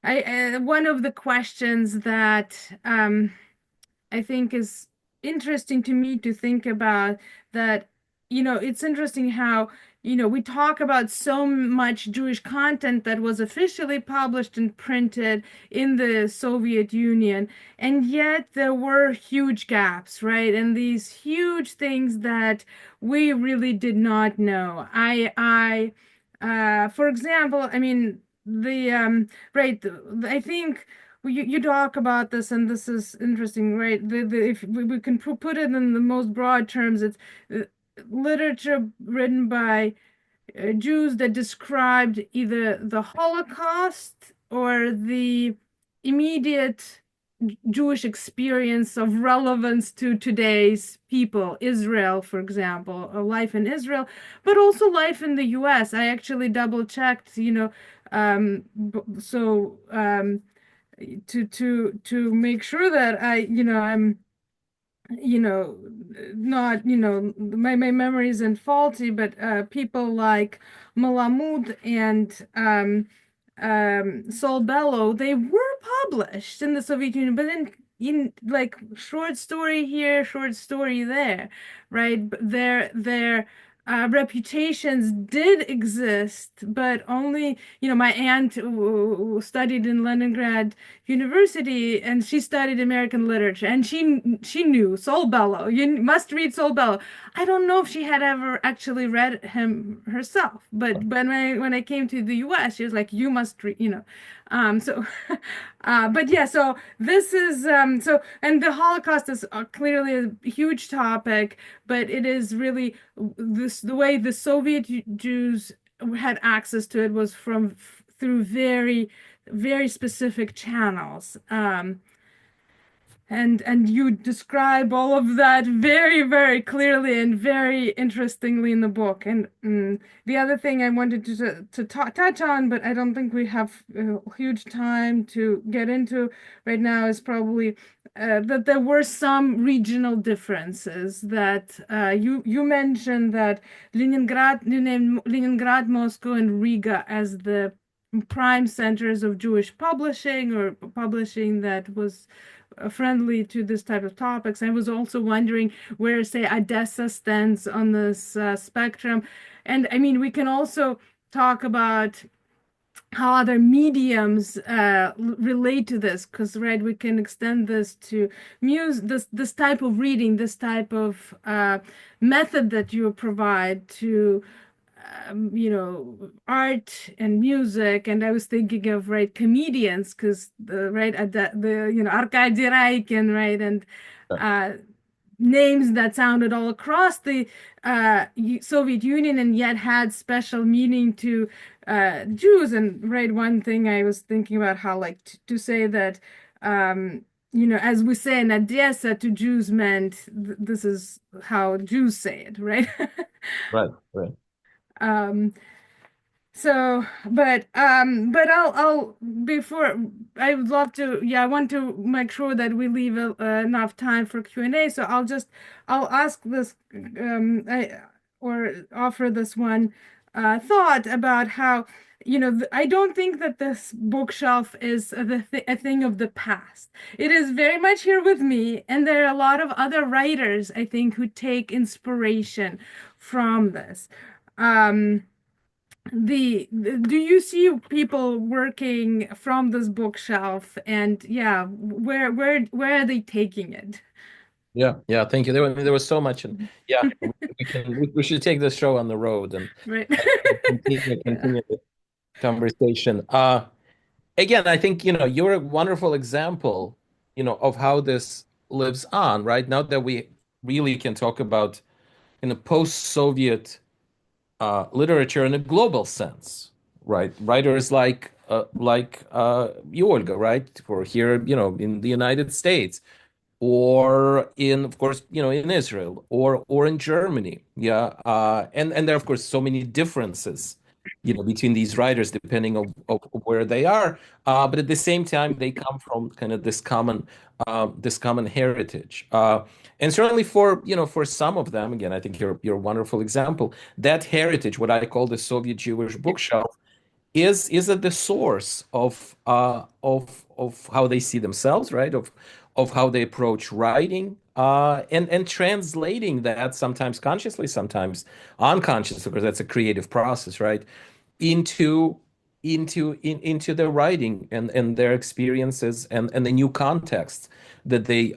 of the questions that I think is interesting to me to think about, that, it's interesting how, we talk about so much Jewish content that was officially published and printed in the Soviet Union, and yet there were huge gaps, right? And these huge things that we really did not know. For example, I mean, right, I think you talk about this, and this is interesting, right? If we can put it in the most broad terms, it's literature written by Jews that described either the Holocaust or the immediate Jewish experience of relevance to today's people, Israel, for example, or life in Israel, but also life in the US. I actually double checked, so to make sure that I'm not, my memory isn't faulty, but people like Malamud and Sol Bellow, they were published in the Soviet Union, but in like short story here, short story there, right? But their reputations did exist, but only, my aunt studied in Leningrad University, and she studied American literature, and she knew Sol Bellow. You must read Sol Bellow. I don't know if she had ever actually read him herself, but when I came to the U.S., she was like, you must read, So, but yeah, so this is and the Holocaust is clearly a huge topic, but it is really this the way the Soviet Jews had access to it was through very specific channels. And you describe all of that very clearly and very interestingly in the book. And the other thing I wanted to touch on, but I don't think we have huge time to get into right now, is probably that there were some regional differences. That you mentioned that you named Leningrad, Moscow, and Riga as the prime centers of Jewish publishing, or publishing that was friendly to this type of topics. I was also wondering where, say, Odessa stands on this spectrum. And I mean, we can also talk about how other mediums relate to this, because right, we can extend this to this type of reading, this type of method that you provide to art and music. And I was thinking of, right, comedians, because Arkady Raikin, right, and uh, names that sounded all across the Soviet Union and yet had special meaning to Jews. And right, one thing I was thinking about how, like, to say that as we say in Odessa to Jews meant this is how Jews say it, right? Right, right. Um, but I'll before I would love to, yeah, I want to make sure that we leave enough time for Q&A. So I'll ask this or offer this one thought about how, I don't think that this bookshelf is a thing of the past. It is very much here with me, and there are a lot of other writers, I think, who take inspiration from this. Do you see people working from this bookshelf, and yeah, where are they taking it? Yeah. Thank you. There was so much, and yeah, we should take this show on the road and Right. continue the conversation. Again, I think you're a wonderful example, of how this lives on, right? Now that we really can talk about in a post-Soviet literature in a global sense, right? Writers like you, Olga, right? For here, in the United States, or in, of course, in Israel, or in Germany. Yeah. And there are, of course, so many differences, between these writers depending of where they are. But at the same time, they come from kind of this common heritage. And certainly for some of them, again, I think you're a wonderful example. That heritage, what I call the Soviet Jewish bookshelf, is at the source of how they see themselves, right? Of how they approach writing, and translating that, sometimes consciously, sometimes unconsciously, because that's a creative process, right? Into into their writing and their experiences and the new context that they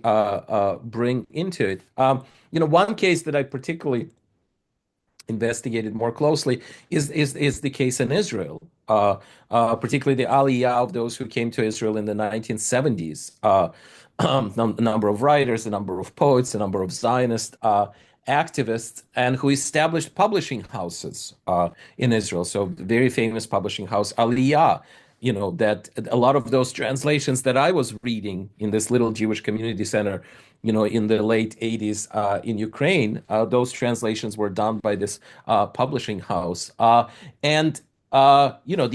bring into it. One case that I particularly investigated more closely is the case in Israel, particularly the Aliyah of those who came to Israel in the 1970s. A number of writers, a number of poets, a number of Zionist activists, and who established publishing houses in Israel. So, very famous publishing house, Aliyah. That a lot of those translations that I was reading in this little Jewish community center, in the late 80s in Ukraine, those translations were done by this publishing house. And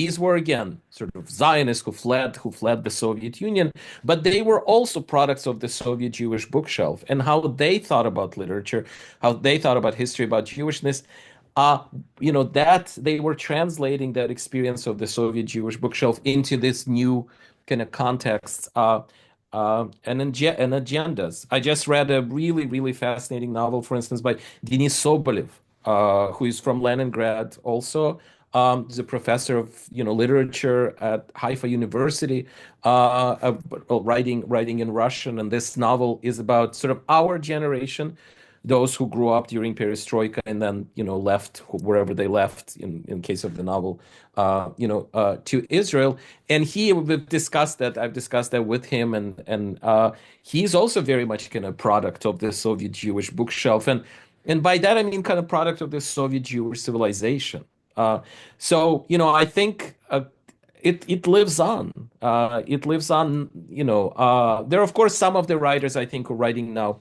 these were, again, sort of Zionists who fled the Soviet Union, but they were also products of the Soviet Jewish bookshelf and how they thought about literature, how they thought about history, about Jewishness. That they were translating that experience of the Soviet Jewish bookshelf into this new kind of context, and agendas. I just read a really, really fascinating novel, for instance, by Denis Sobolev, who is from Leningrad also. He's a professor of literature at Haifa University, writing in Russian, and this novel is about sort of our generation those who grew up during perestroika and then, left wherever they left in case of the novel, to Israel. And we've discussed that. I've discussed that with him, and he's also very much kind of product of the Soviet Jewish bookshelf, and by that I mean kind of product of the Soviet Jewish civilization. So, I think it lives on. It lives on. There are of course some of the writers I think who are writing now,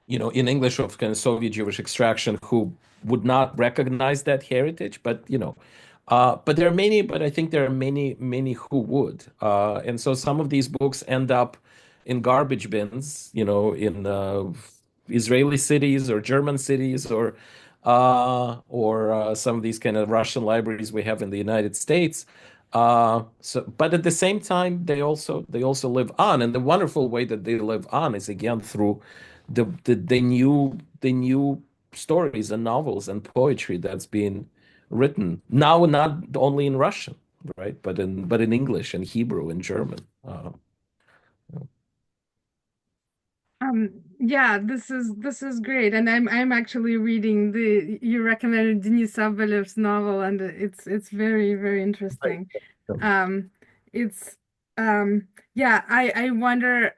in English of kind of Soviet Jewish extraction who would not recognize that heritage, but there are many, but I think there are many, many who would. And so some of these books end up in garbage bins, in Israeli cities or German cities or some of these kind of Russian libraries we have in the United States. But at the same time, they also live on, and the wonderful way that they live on is again through the new stories and novels and poetry that's been written now, not only in Russian, right, but in English and Hebrew and German. Yeah, this is great, and I'm actually reading the you recommended Denis Savelev's novel, and it's very, very interesting. Um, it's yeah, I wonder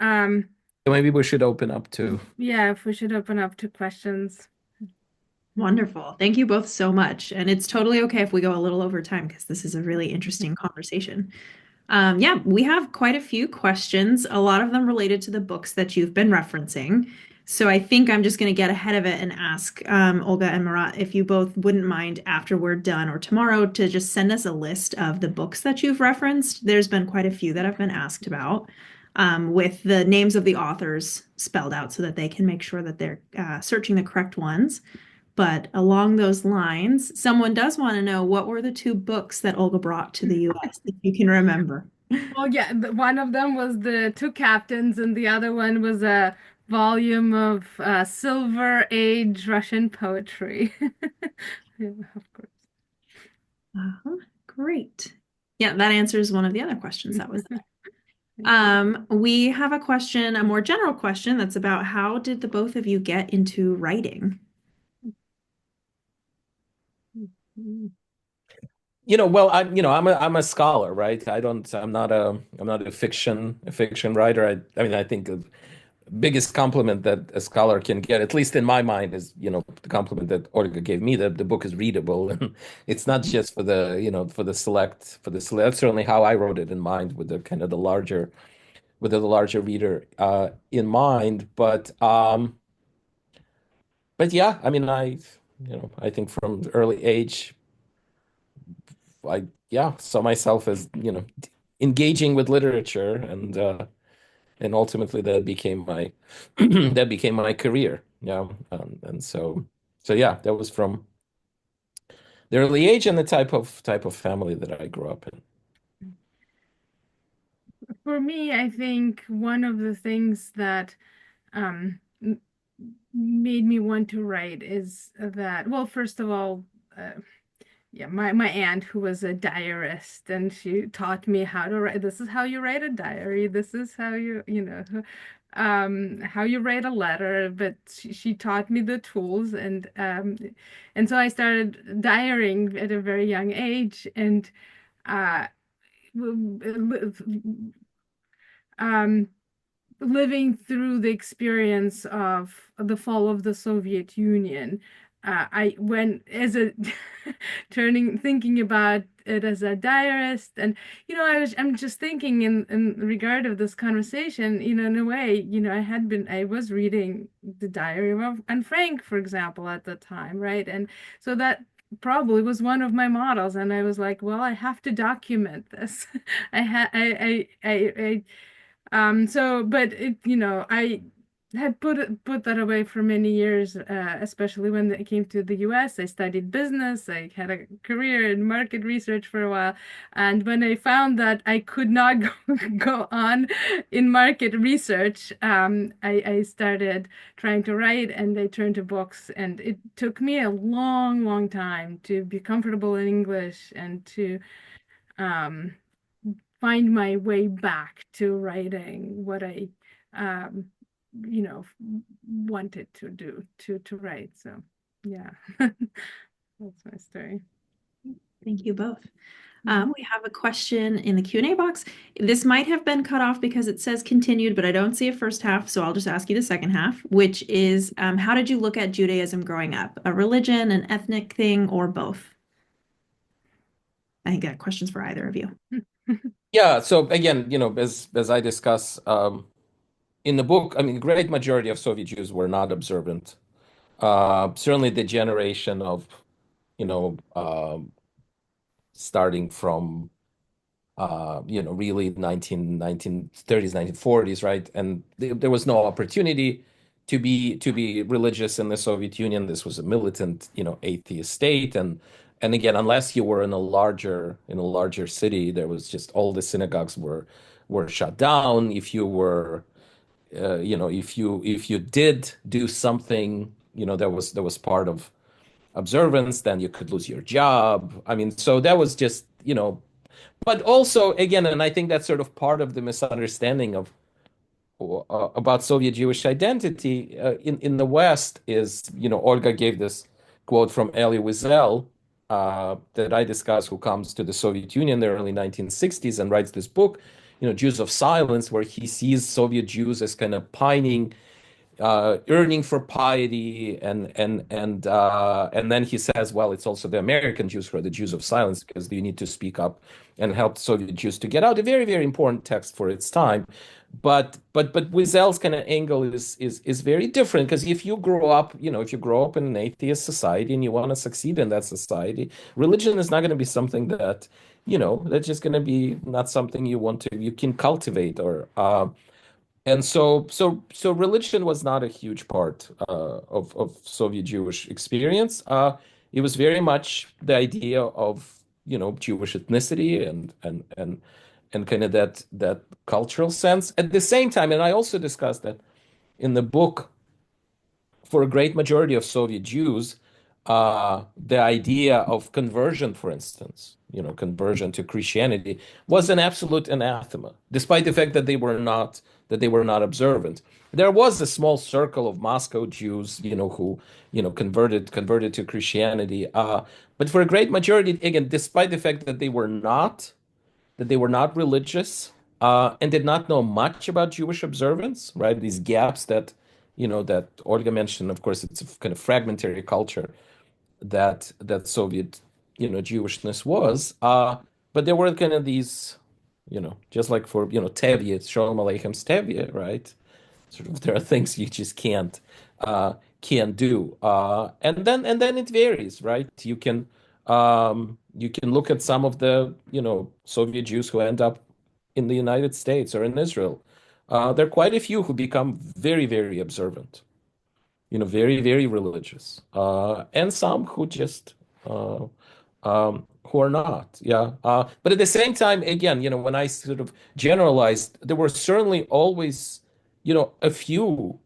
So maybe we should open up to. yeah, if we should open up to questions. Wonderful. Thank you both so much. And it's totally okay if we go a little over time because this is a really interesting conversation. Yeah, we have quite a few questions, a lot of them related to the books that you've been referencing. So I think I'm just going to get ahead of it and ask Olga and Marat if you both wouldn't mind after we're done or tomorrow to just send us a list of the books that you've referenced. There's been quite a few that I've been asked about with the names of the authors spelled out so that they can make sure that they're searching the correct ones. But along those lines, someone does want to know what were the two books that Olga brought to the US, if you can remember. Well, yeah, one of them was The Two Captains, and the other one was a volume of Silver Age Russian poetry. Yeah, of course. Great. Yeah, that answers one of the other questions that was there. We have a question, a more general question that's about how did the both of you get into writing? Well, I'm a scholar, right? I'm not a fiction writer. I mean, I think the biggest compliment that a scholar can get, at least in my mind, is, the compliment that Olga gave me, that the book is readable. And it's not just for the select. That's certainly how I wrote it in mind, with the kind of the larger reader in mind. But yeah, I mean, I think from early age, I saw myself as, engaging with literature, and ultimately that became my that became my career. Yeah, and so yeah, that was from the early age and the type of family that I grew up in. For me, I think one of the things that made me want to write is that, well, first of all, yeah, my aunt, who was a diarist, and she taught me how to write. This is how you write a diary. This is how how you write a letter. But she taught me the tools, and so I started diarying at a very young age, and uh, um, living through the experience of the fall of the Soviet Union, I when as a thinking about it as a diarist, and I'm just thinking in regard of this conversation, in a way, I was reading the diary of Anne Frank, for example, at the time, right? And so that probably was one of my models, and I was like, well, I have to document this. But I had put that away for many years, especially when it came to the US. I studied business. I had a career in market research for a while. And when I found that I could not go on in market research, I started trying to write, and I turned to books. And it took me a long, long time to be comfortable in English and to um, find my way back to writing what I wanted to do to write. So yeah, that's my story. Thank you both. We have a question in the Q&A box. This might have been cut off because it says continued, but I don't see a first half, so I'll just ask you the second half, which is how did you look at Judaism growing up? A religion, an ethnic thing, or both? I think that question's for either of you. Yeah. So again, as I discuss in the book, I mean, the great majority of Soviet Jews were not observant. Certainly, the generation of you know starting from really 1930s, 1940s, right? And there was no opportunity to be religious in the Soviet Union. This was a militant, atheist state, and again, unless you were in a larger city, there was just all the synagogues were shut down. If you were, if you did do something, that was part of observance, then you could lose your job. I mean, so that was just, but also, again, and I think that's sort of part of the misunderstanding of about Soviet Jewish identity in the West is, Olga gave this quote from Elie Wiesel that I discuss, who comes to the Soviet Union in the early 1960s and writes this book, Jews of Silence, where he sees Soviet Jews as kind of pining, earning for piety, and then he says, well, it's also the American Jews who are the Jews of silence because you need to speak up and help Soviet Jews to get out. A very, very important text for its time, but Wiesel's kind of angle is very different, because if you grow up, in an atheist society and you want to succeed in that society, religion is not going to be something that that's just going to be not something you can cultivate, or and so religion was not a huge part of Soviet Jewish experience. It was very much the idea of Jewish ethnicity and kind of that cultural sense. At the same time, and I also discussed that in the book, for a great majority of Soviet Jews, the idea of conversion, for instance, conversion to Christianity, was an absolute anathema, despite the fact that they were not observant. There was a small circle of Moscow Jews, who, converted to Christianity. But for a great majority, again, despite the fact that they were not religious, and did not know much about Jewish observance, right? These gaps that Olga mentioned. Of course, it's a kind of fragmentary culture that Soviet, Jewishness was. But there were kind of these, just like for, Tevye, Shalom Aleichem Tevye, right? Sort of, there are things you just can't do. And then it varies, right? You can look at some of the, Soviet Jews who end up in the United States or in Israel. There are quite a few who become very, very observant, very, very religious, and some who just who are not. Yeah. But at the same time, again, when I sort of generalized, there were certainly always, a few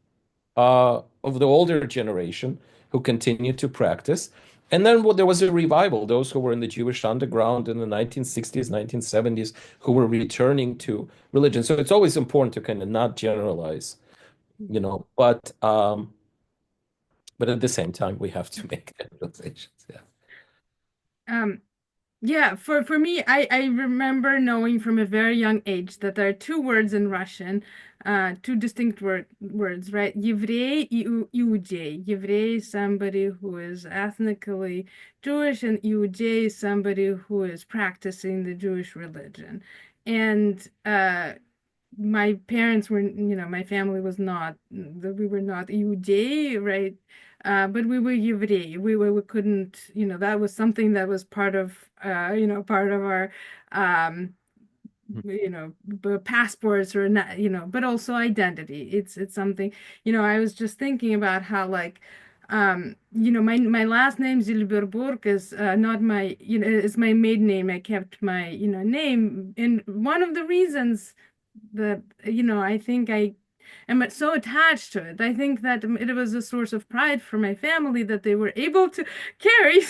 of the older generation who continued to practice. And then there was a revival, those who were in the Jewish underground in the 1960s, 1970s, who were returning to religion. So it's always important to kind of not generalize, but at the same time, we have to make generalizations. Yeah. Um, Yeah, for me, I remember knowing from a very young age that there are two words in Russian, two distinct words, right? Еврей и иудей. Евrei is somebody who is ethnically Jewish, and iudei is somebody who is practicing the Jewish religion. And my parents were, my family was not, we were not iudei, right? But we were Yevrei. We couldn't, that was something that was part of, part of our, passports, or not, but also identity. It's something, I was just thinking about how, like, my last name Zilberbourg is not my, is my maiden name. I kept my, name. And one of the reasons that, I think I am so attached to it. I think that it was a source of pride for my family that they were able to carry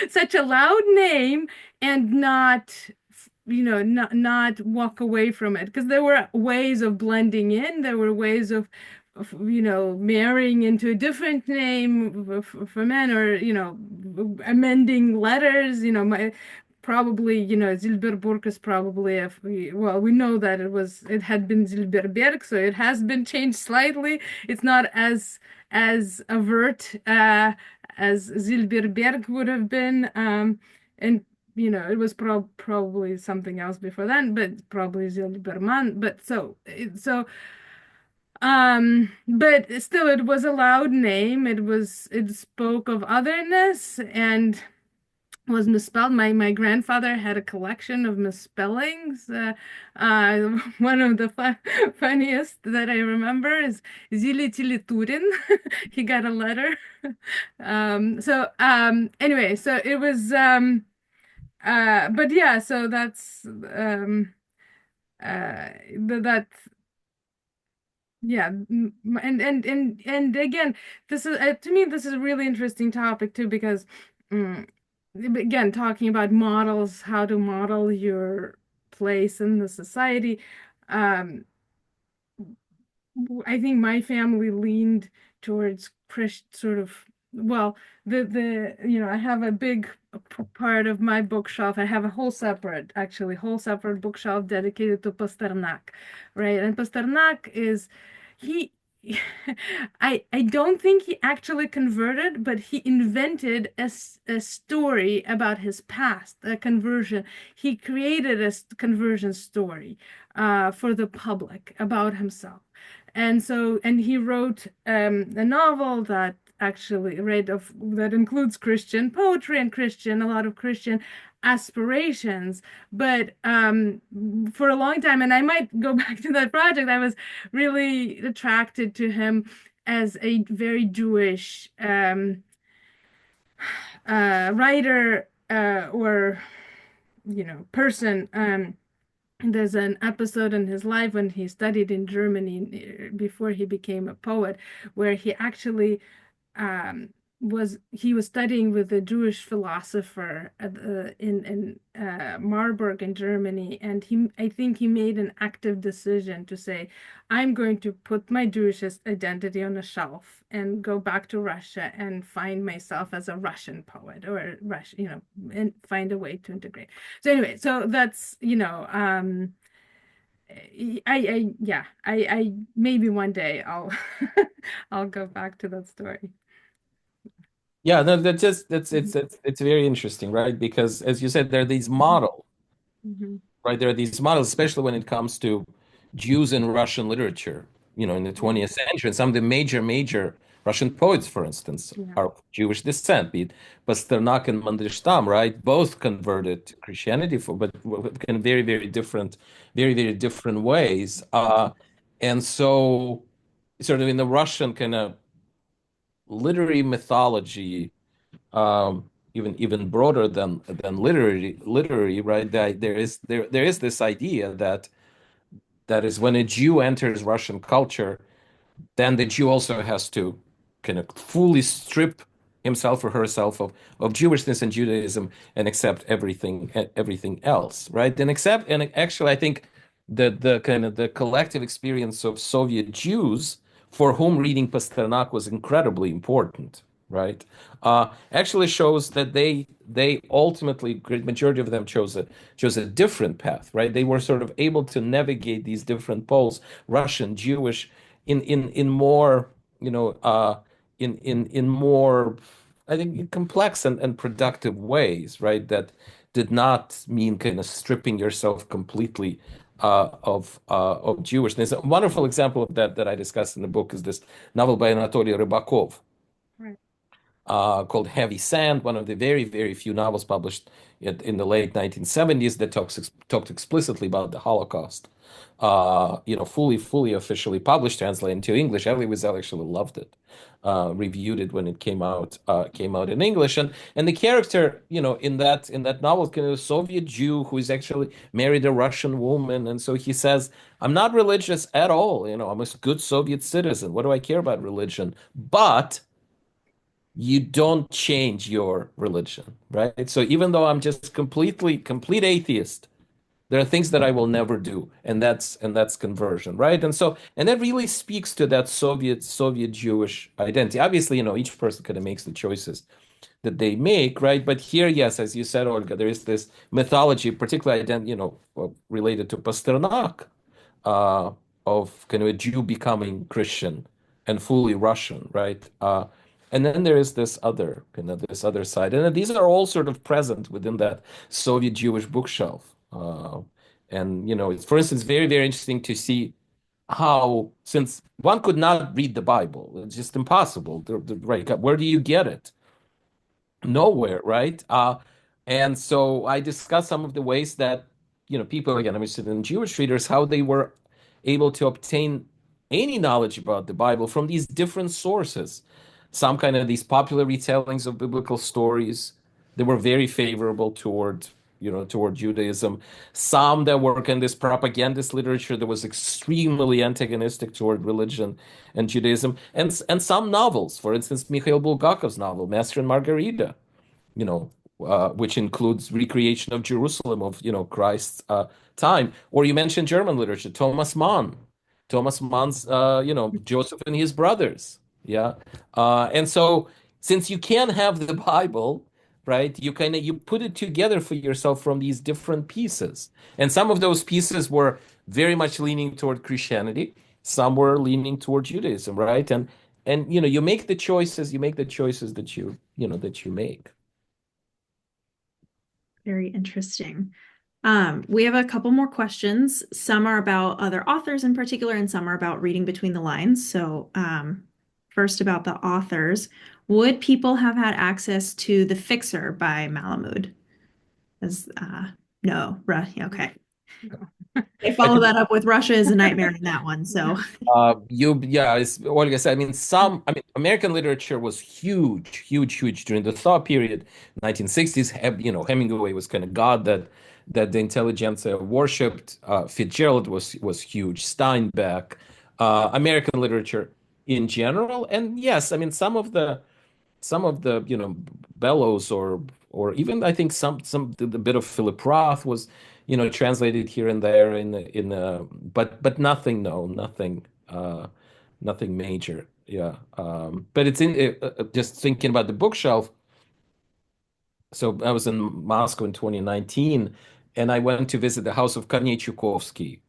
such a loud name and not, not walk away from it, because there were ways of blending in. There were ways of marrying into a different name for men, or, amending letters, probably, Zilberbourg is probably well, we know that it had been Zilberberg, so it has been changed slightly. It's not as overt as Zilberberg would have been. And it was probably something else before then, but probably Zilberman. But still, it was a loud name. It spoke of otherness and was misspelled. My grandfather had a collection of misspellings. One of the funniest that I remember is Zilitiliturin. He got a letter. Anyway, so it was but yeah, so that's that yeah, and again, this is to me this is a really interesting topic too, because mm, again, talking about models, how to model your place in the society. um I think my family leaned towards Christ sort of, well, I have a big part of my bookshelf. I have a whole separate bookshelf dedicated to Pasternak, right? And Pasternak is he I don't think he actually converted, but he invented a story about his past, a conversion. He created a conversion story for the public about himself. And he wrote a novel that actually that includes Christian poetry and a lot of Christian aspirations. But for a long time, and I might go back to that project, I was really attracted to him as a very Jewish writer, or person. There's an episode in his life when he studied in Germany before he became a poet, where he actually um, was studying with a Jewish philosopher in Marburg in Germany, and I think he made an active decision to say, I'm going to put my Jewish identity on a shelf and go back to Russia and find myself as a Russian poet, or Russian, and find a way to integrate. So anyway, so that's I maybe one day I'll I'll go back to that story. Yeah, no, that's just it's very interesting, right? Because as you said, there are these models, Mhm. right? There are these models, especially when it comes to Jews in Russian literature, in the Yeah. 20th century. And some of the major Russian poets, for instance, Yeah. are of Jewish descent, be it Pasternak and Mandelstam, right? Both converted to Christianity, but in very different ways. And so, sort of in the Russian kind of literary mythology, even broader than literary, right? There is this idea that is when a Jew enters Russian culture, then the Jew also has to kind of fully strip himself or herself of Jewishness and Judaism and accept everything else, right? And actually, I think the kind of the collective experience of Soviet Jews for whom reading Pasternak was incredibly important, right? Actually shows that they ultimately, great majority of them chose a different path, right? They were sort of able to navigate these different poles, Russian, Jewish, in more, in more, I think, complex and productive ways, right? That did not mean kind of stripping yourself completely of Jewishness. A wonderful example of that I discussed in the book is this novel by Anatoly Rybakov, Right. called Heavy Sand, one of the very few novels published in the late 1970s that talked explicitly about the Holocaust. Fully officially published, translated into English. Elie Wiesel actually loved it, reviewed it when it came out in English, and the character, in that novel, kind of a Soviet Jew who is actually married a Russian woman, and so he says, "I'm not religious at all. I'm a good Soviet citizen. What do I care about religion? But you don't change your religion, right? So even though I'm just complete atheist, There are things that I will never do, and that's conversion, right? And that really speaks to that Soviet Jewish identity. Obviously, each person kind of makes the choices that they make, right? But here, yes, as you said, Olga, there is this mythology, particularly related to Pasternak, uh, of kind of a Jew becoming Christian and fully Russian, right? And then there is this other side, and these are all sort of present within that Soviet Jewish bookshelf. And it's, for instance, very, very interesting to see how, since one could not read the Bible, it's just impossible, right? Where do you get it? Nowhere, right? And so I discussed some of the ways that, people, again, I'm interested in Jewish readers, how they were able to obtain any knowledge about the Bible from these different sources. Some kind of these popular retellings of biblical stories that were very favorable toward Judaism. Some that were in this propagandist literature that was extremely antagonistic toward religion and Judaism, and some novels, for instance, Mikhail Bulgakov's novel, Master and Margarita, which includes recreation of Jerusalem of Christ's time. Or you mentioned German literature, Thomas Mann's Joseph and his brothers. Yeah, and so since you can't have the Bible, right, you put it together for yourself from these different pieces, and some of those pieces were very much leaning toward Christianity, some were leaning toward Judaism, right, and you make the choices, that you make. Very interesting. We have a couple more questions. Some are about other authors in particular, and some are about reading between the lines. So, first about the authors, would people have had access to The Fixer by Malamud? As no, okay. They follow that up with Russia is a nightmare in that one. So, Yeah, it's Olga said. American literature was huge, huge, huge during the thaw period, 1960s. Hemingway was kind of God that the intelligentsia worshipped. Fitzgerald was huge. Steinbeck, American literature in general, and yes, some of the Bellows or even I think some the bit of Philip Roth was translated here and there but nothing, no, nothing major, yeah. But it's in just thinking about the bookshelf. So I was in Moscow in 2019, and I went to visit the house of Kornei Chukovsky,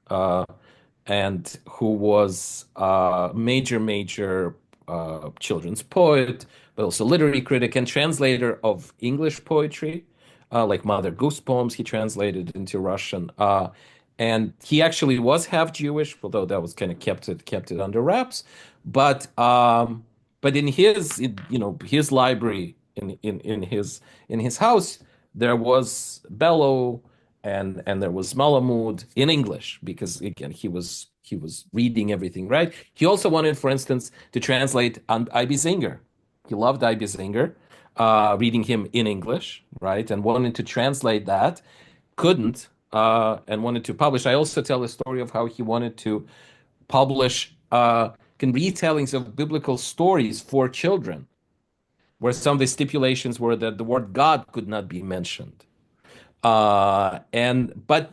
and who was a major children's poet, but also literary critic and translator of English poetry, like Mother Goose poems he translated into Russian. And he actually was half Jewish, although that was kind of kept it under wraps. But in his library in his house, there was Bellow and there was Malamud in English, because again he was reading everything, right. He also wanted, for instance, to translate I.B. Singer. He loved I.B. Singer, reading him in English, right, and wanted to translate that, couldn't, and wanted to publish. I also tell a story of how he wanted to publish retellings of biblical stories for children, where some of the stipulations were that the word God could not be mentioned. But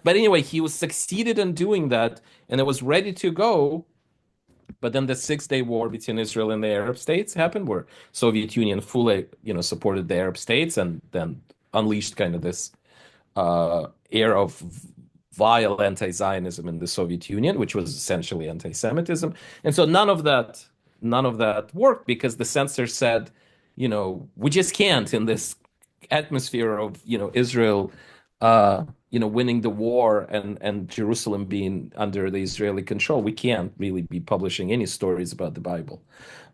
anyway, he was succeeded in doing that, and it was ready to go. But then the Six-Day War between Israel and the Arab states happened, where Soviet Union fully, supported the Arab states, and then unleashed kind of this era of vile anti-Zionism in the Soviet Union, which was essentially anti-Semitism. And so none of that worked, because the censors said, we just can't, in this atmosphere of, Israel, winning the war and Jerusalem being under the Israeli control, we can't really be publishing any stories about the Bible.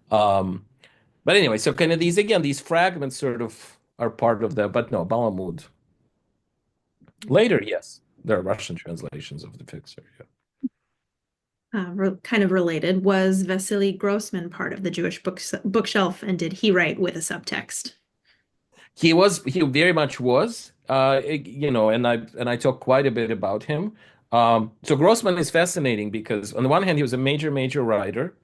But anyway, so kind of these fragments sort of are part of that. But no, Balamud. Later, yes, there are Russian translations of the Fixer. Yeah. Kind of related, was Vasily Grossman part of the Jewish bookshelf, and did he write with a subtext? He very much was, and I talk quite a bit about him. So Grossman is fascinating because on the one hand, he was a major writer,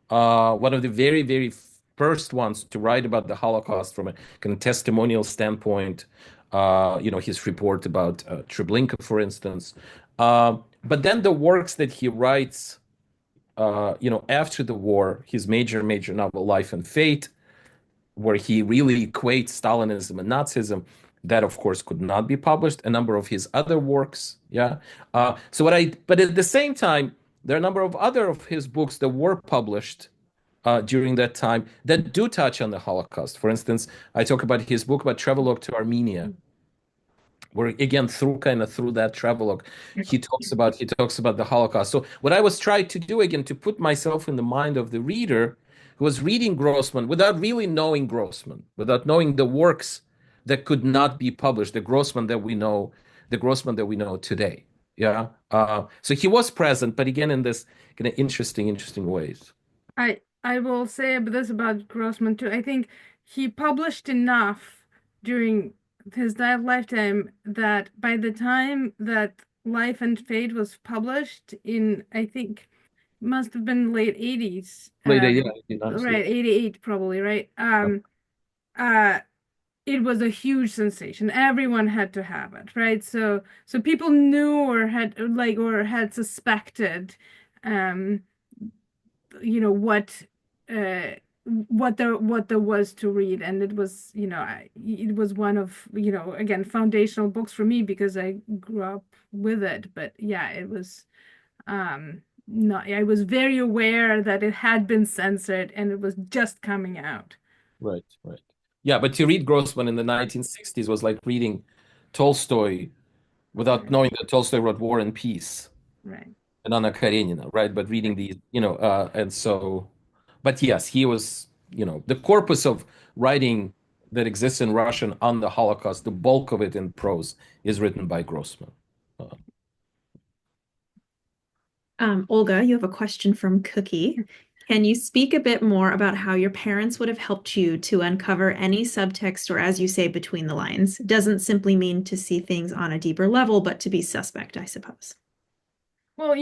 one of the very, very first ones to write about the Holocaust from a kind of testimonial standpoint, his report about Treblinka, for instance. But then the works that he writes, after the war, his major novel, Life and Fate, where he really equates Stalinism and Nazism, that of course could not be published. A number of his other works, yeah. But at the same time, there are a number of other of his books that were published during that time that do touch on the Holocaust. For instance, I talk about his book about travelogue to Armenia, where again through that travelogue he talks about the Holocaust. So what I was trying to do again to put myself in the mind of the reader who was reading Grossman without really knowing Grossman, without knowing the works that could not be published, the Grossman that we know today. Yeah. So he was present, but again in this kind of interesting ways. I will say this about Grossman too. I think he published enough during his lifetime that by the time that Life and Fate was published in, I think, must have been late 80s. Later, yeah, Right, 88 probably, right? Uh, it was a huge sensation. Everyone had to have it, right? So people knew or had suspected, um, uh what there was to read, and it was it was one of again foundational books for me because I grew up with it. But yeah, it was not I was very aware that it had been censored and it was just coming out. Right, right. Yeah, but to read Grossman in the 1960s was like reading Tolstoy without Right, knowing that Tolstoy wrote War and Peace right. and Anna Karenina, right? But reading these, and so, but yes, he was, the corpus of writing that exists in Russian on the Holocaust, the bulk of it in prose is written by Grossman. Uh, Olga, you have a question from Cookie. Can you speak a bit more about how your parents would have helped you to uncover any subtext or, as you say, between the lines? Doesn't simply mean to see things on a deeper level, but to be suspect, I suppose. Well,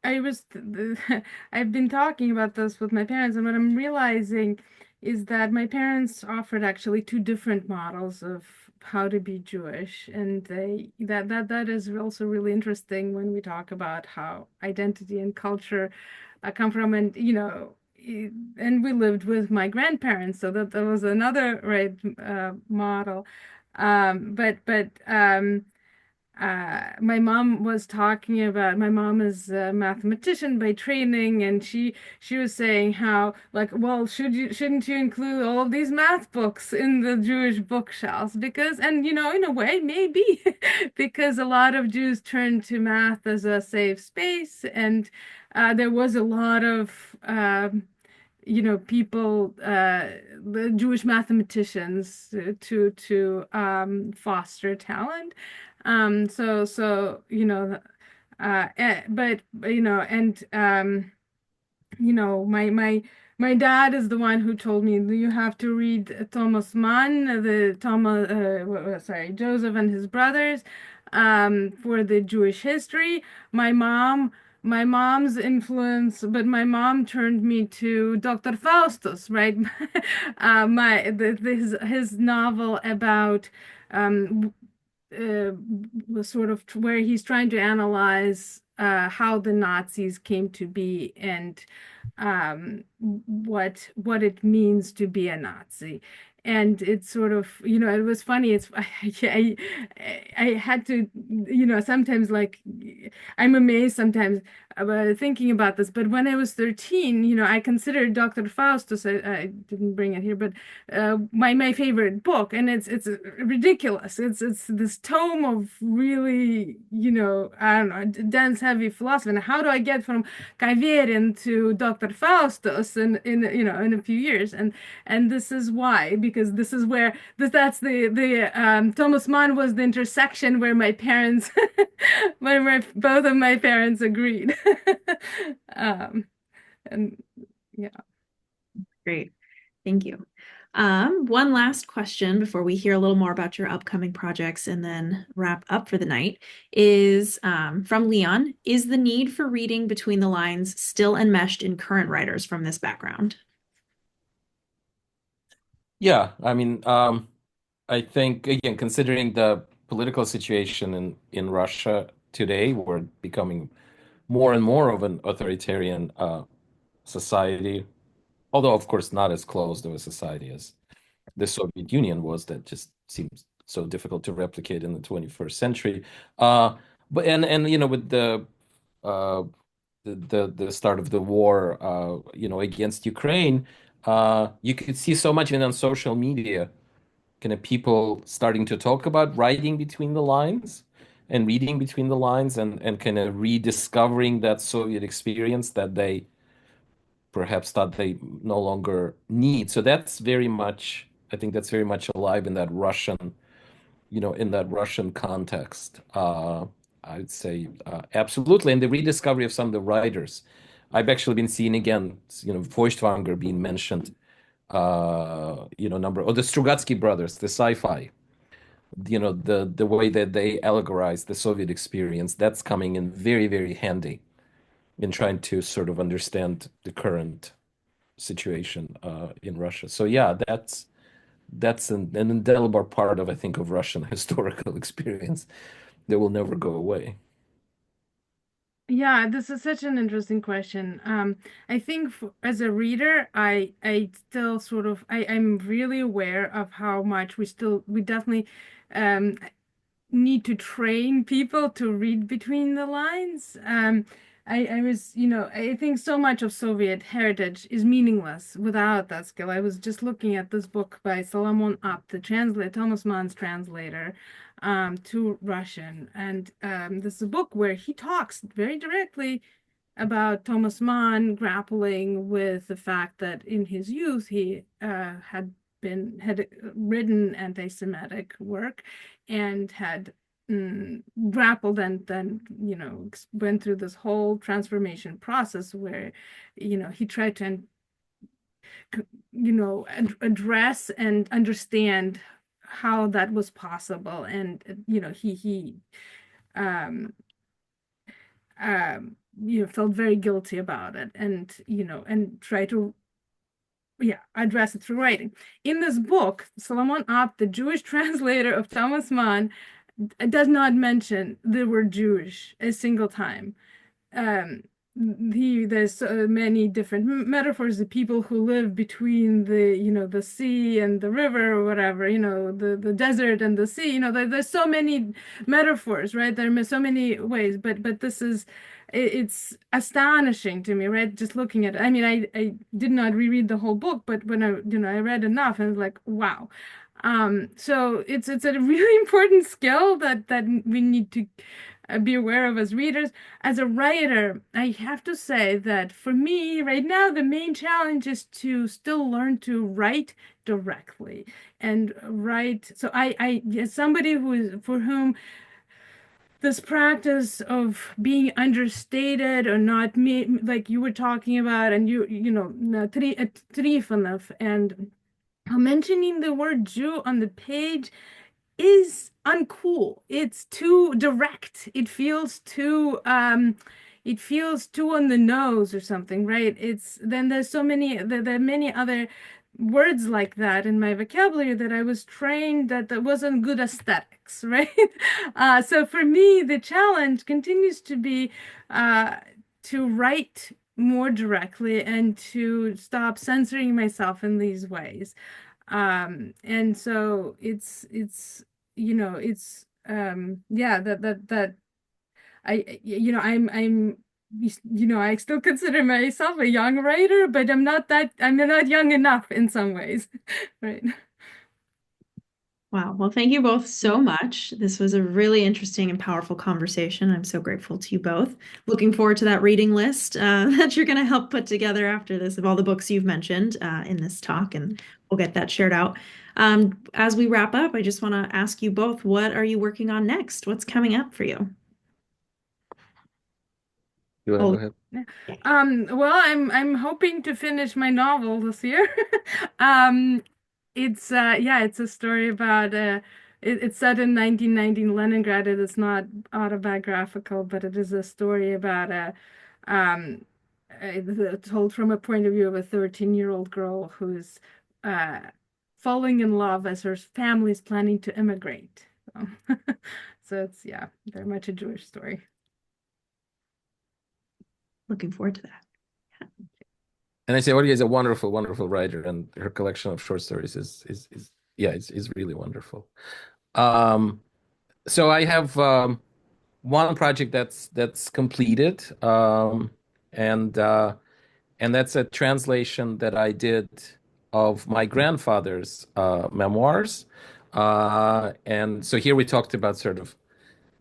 I've been talking about this with my parents, and what I'm realizing is that my parents offered actually two different models of how to be Jewish, and that is also really interesting when we talk about how identity and culture come from, and and we lived with my grandparents, so that was another right model, but my mom was talking about my mom is a mathematician by training, and she was saying how, like, well, shouldn't you include all of these math books in the Jewish bookshelves, because, and in a way maybe because a lot of Jews turned to math as a safe space, and there was a lot of people, the Jewish mathematicians, foster talent. But and my dad is the one who told me you have to read Thomas Mann, Joseph and his brothers, for the Jewish history. My mom's influence, but my mom turned me to Dr. Faustus, right? His novel about um, was sort of where he's trying to analyze how the Nazis came to be, and what it means to be a Nazi. And it's sort of, it was funny. I had to, sometimes, like, I'm amazed sometimes about thinking about this. But when I was 13, I considered Dr. Faustus, I didn't bring it here, but my favorite book. And it's ridiculous. It's this tome of really, I don't know, dense, heavy philosophy. And how do I get from Kaiverin to Dr. Faustus in a few years? And this is why, because this is where that's the Thomas Mann was the intersection where my parents where both of my parents agreed. um and yeah. Great. Thank you. One last question before we hear a little more about your upcoming projects and then wrap up for the night is from Leon. Is the need for reading between the lines still enmeshed in current writers from this background? yeah, I mean, I think, again, considering the political situation in Russia today, we're becoming more and more of an authoritarian society, although, of course, not as closed of a society as the Soviet Union was. That just seems so difficult to replicate in the 21st century. Uh, but and with uh, the start of the war, against Ukraine, you could see so much even on social media, kind of people starting to talk about writing between the lines and reading between the lines and kind of rediscovering that Soviet experience that they perhaps thought they no longer need. So that's very much, I think that's very much alive in that Russian context. I would say absolutely. And the rediscovery of some of the writers. I've actually been seeing again, Feuchtwanger being mentioned, number, or the Strugatsky brothers, the sci-fi, the way that they allegorize the Soviet experience, that's coming in very, very handy in trying to sort of understand the current situation in Russia. So yeah, that's an indelible part of, I think, of Russian historical experience that will never go away. Yeah, this is such an interesting question. I think as a reader, I still sort of I'm really aware of how much we definitely um need to train people to read between the lines. I was, I think so much of Soviet heritage is meaningless without that skill. I was just looking at this book by Solomon Abt, the translator, Thomas Mann's translator, to Russian. And this is a book where he talks very directly about Thomas Mann grappling with the fact that in his youth he had written anti-Semitic work and had grappled and then went through this whole transformation process where he tried to address and understand how that was possible, and he um felt very guilty about it, and and try to address it through writing. In this book, Solomon Abt, the Jewish translator of Thomas Mann, does not mention the word Jewish a single time. Um, there's so many different metaphors, the people who live between the sea and the river or whatever, the desert and the sea, there's so many metaphors, right? There are so many ways, but this is it's astonishing to me, right? Just looking at it. I mean, I did not reread the whole book, but when I read enough, and I was like, wow. So it's a really important skill that we need to be aware of as readers. As a writer, I have to say that for me right now, the main challenge is to still learn to write directly and write. So as somebody for whom this practice of being understated or not me, like you were talking about, and Trifonov, and mentioning the word Jew on the page is uncool. It's too direct. It feels too on the nose or something, right? It's then there's so many there are many other words like that in my vocabulary that I was trained that wasn't good aesthetics, right? So for me, the challenge continues to be to write more directly and to stop censoring myself in these ways. And so yeah, that I still consider myself a young writer, but I'm not young enough in some ways. Right. Wow. Well, thank you both so much. This was a really interesting and powerful conversation. I'm so grateful to you both. Looking forward to that reading list that you're going to help put together after this of all the books you've mentioned in this talk, and we'll get that shared out. As we wrap up, I just want to ask you both, what are you working on next? What's coming up for you? You want to Oh, go ahead? Well, I'm hoping to finish my novel this year. Um, it's a story about it's set in 1919 Leningrad. It is not autobiographical, but it is a story about um told from a point of view of a 13-year-old girl who's uh falling in love as her family is planning to immigrate. So, so it's, yeah, very much a Jewish story. Looking forward to that. And I say Olga is a wonderful, wonderful writer, and her collection of short stories is yeah, it's really wonderful. Um, so I have one project that's completed, and and that's a translation that I did of my grandfather's memoirs. And so here we talked about sort of,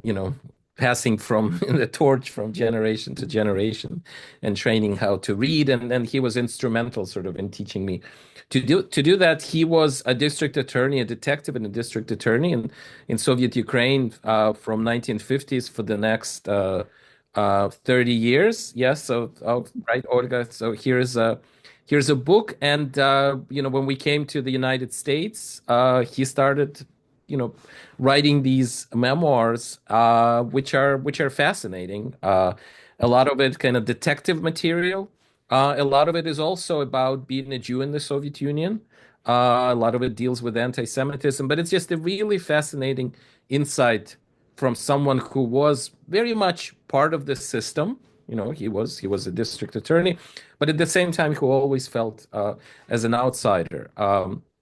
you know, passing from the torch from generation to generation and training how to read. And then he was instrumental sort of in teaching me to do that. He was a district attorney, a detective and a district attorney in Soviet Ukraine from 1950s for the next 30 years. Yes. So, oh, right, Olga. So here's a book. And, when we came to the United States, he started, writing these memoirs, which are fascinating. A lot of it kind of detective material. A lot of it is also about being a Jew in the Soviet Union. A lot of it deals with anti-Semitism, but it's just a really fascinating insight from someone who was very much part of the system. He was a district attorney, but at the same time, who always felt as an outsider.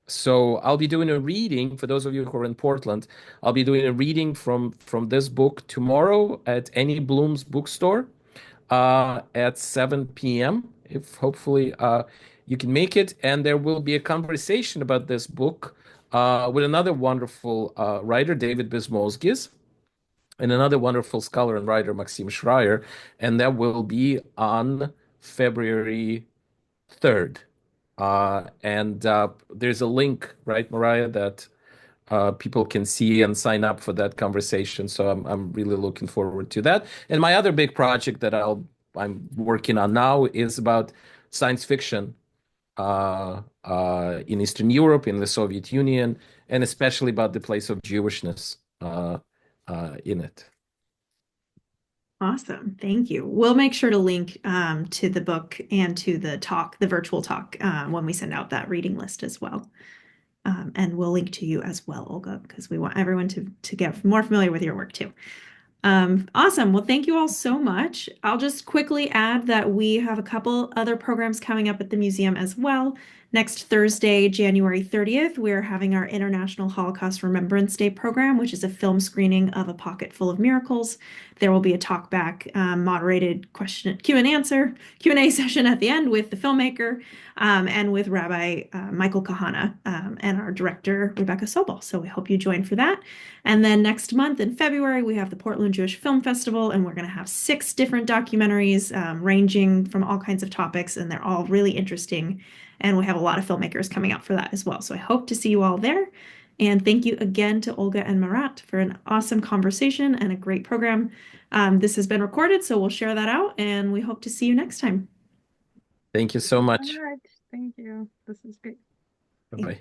So I'll be doing a reading for those of you who are in Portland. I'll be doing a reading from this book tomorrow at any Bloom's bookstore at 7 p.m. If hopefully you can make it, and there will be a conversation about this book with another wonderful writer, David Bismolskis, and another wonderful scholar and writer, Maxim Schreier, and that will be on February 3rd. And there's a link, right, Mariah, that people can see and sign up for that conversation. So I'm really looking forward to that. And my other big project that I'm working on now is about science fiction in Eastern Europe, in the Soviet Union, and especially about the place of Jewishness in it. Awesome. Thank you. We'll make sure to link to the book and to the talk, the virtual talk, when we send out that reading list as well. And we'll link to you as well, Olga, because we want everyone to get more familiar with your work too. Awesome. Well, thank you all so much. I'll just quickly add that we have a couple other programs coming up at the museum as well. Next Thursday, January 30th, we're having our International Holocaust Remembrance Day program, which is a film screening of A Pocket Full of Miracles. There will be a talk back, moderated question Q&A session at the end with the filmmaker and with Rabbi Michael Kahana and our director, Rebecca Sobel. So we hope you join for that. And then next month in February, we have the Portland Jewish Film Festival, and we're going to have 6 different documentaries ranging from all kinds of topics, and they're all really interesting. And we have a lot of filmmakers coming out for that as well. So I hope to see you all there. And thank you again to Olga and Marat for an awesome conversation and a great program. This has been recorded, so we'll share that out, and we hope to see you next time. Thank you so much. All right. Thank you. This is great. Bye-bye.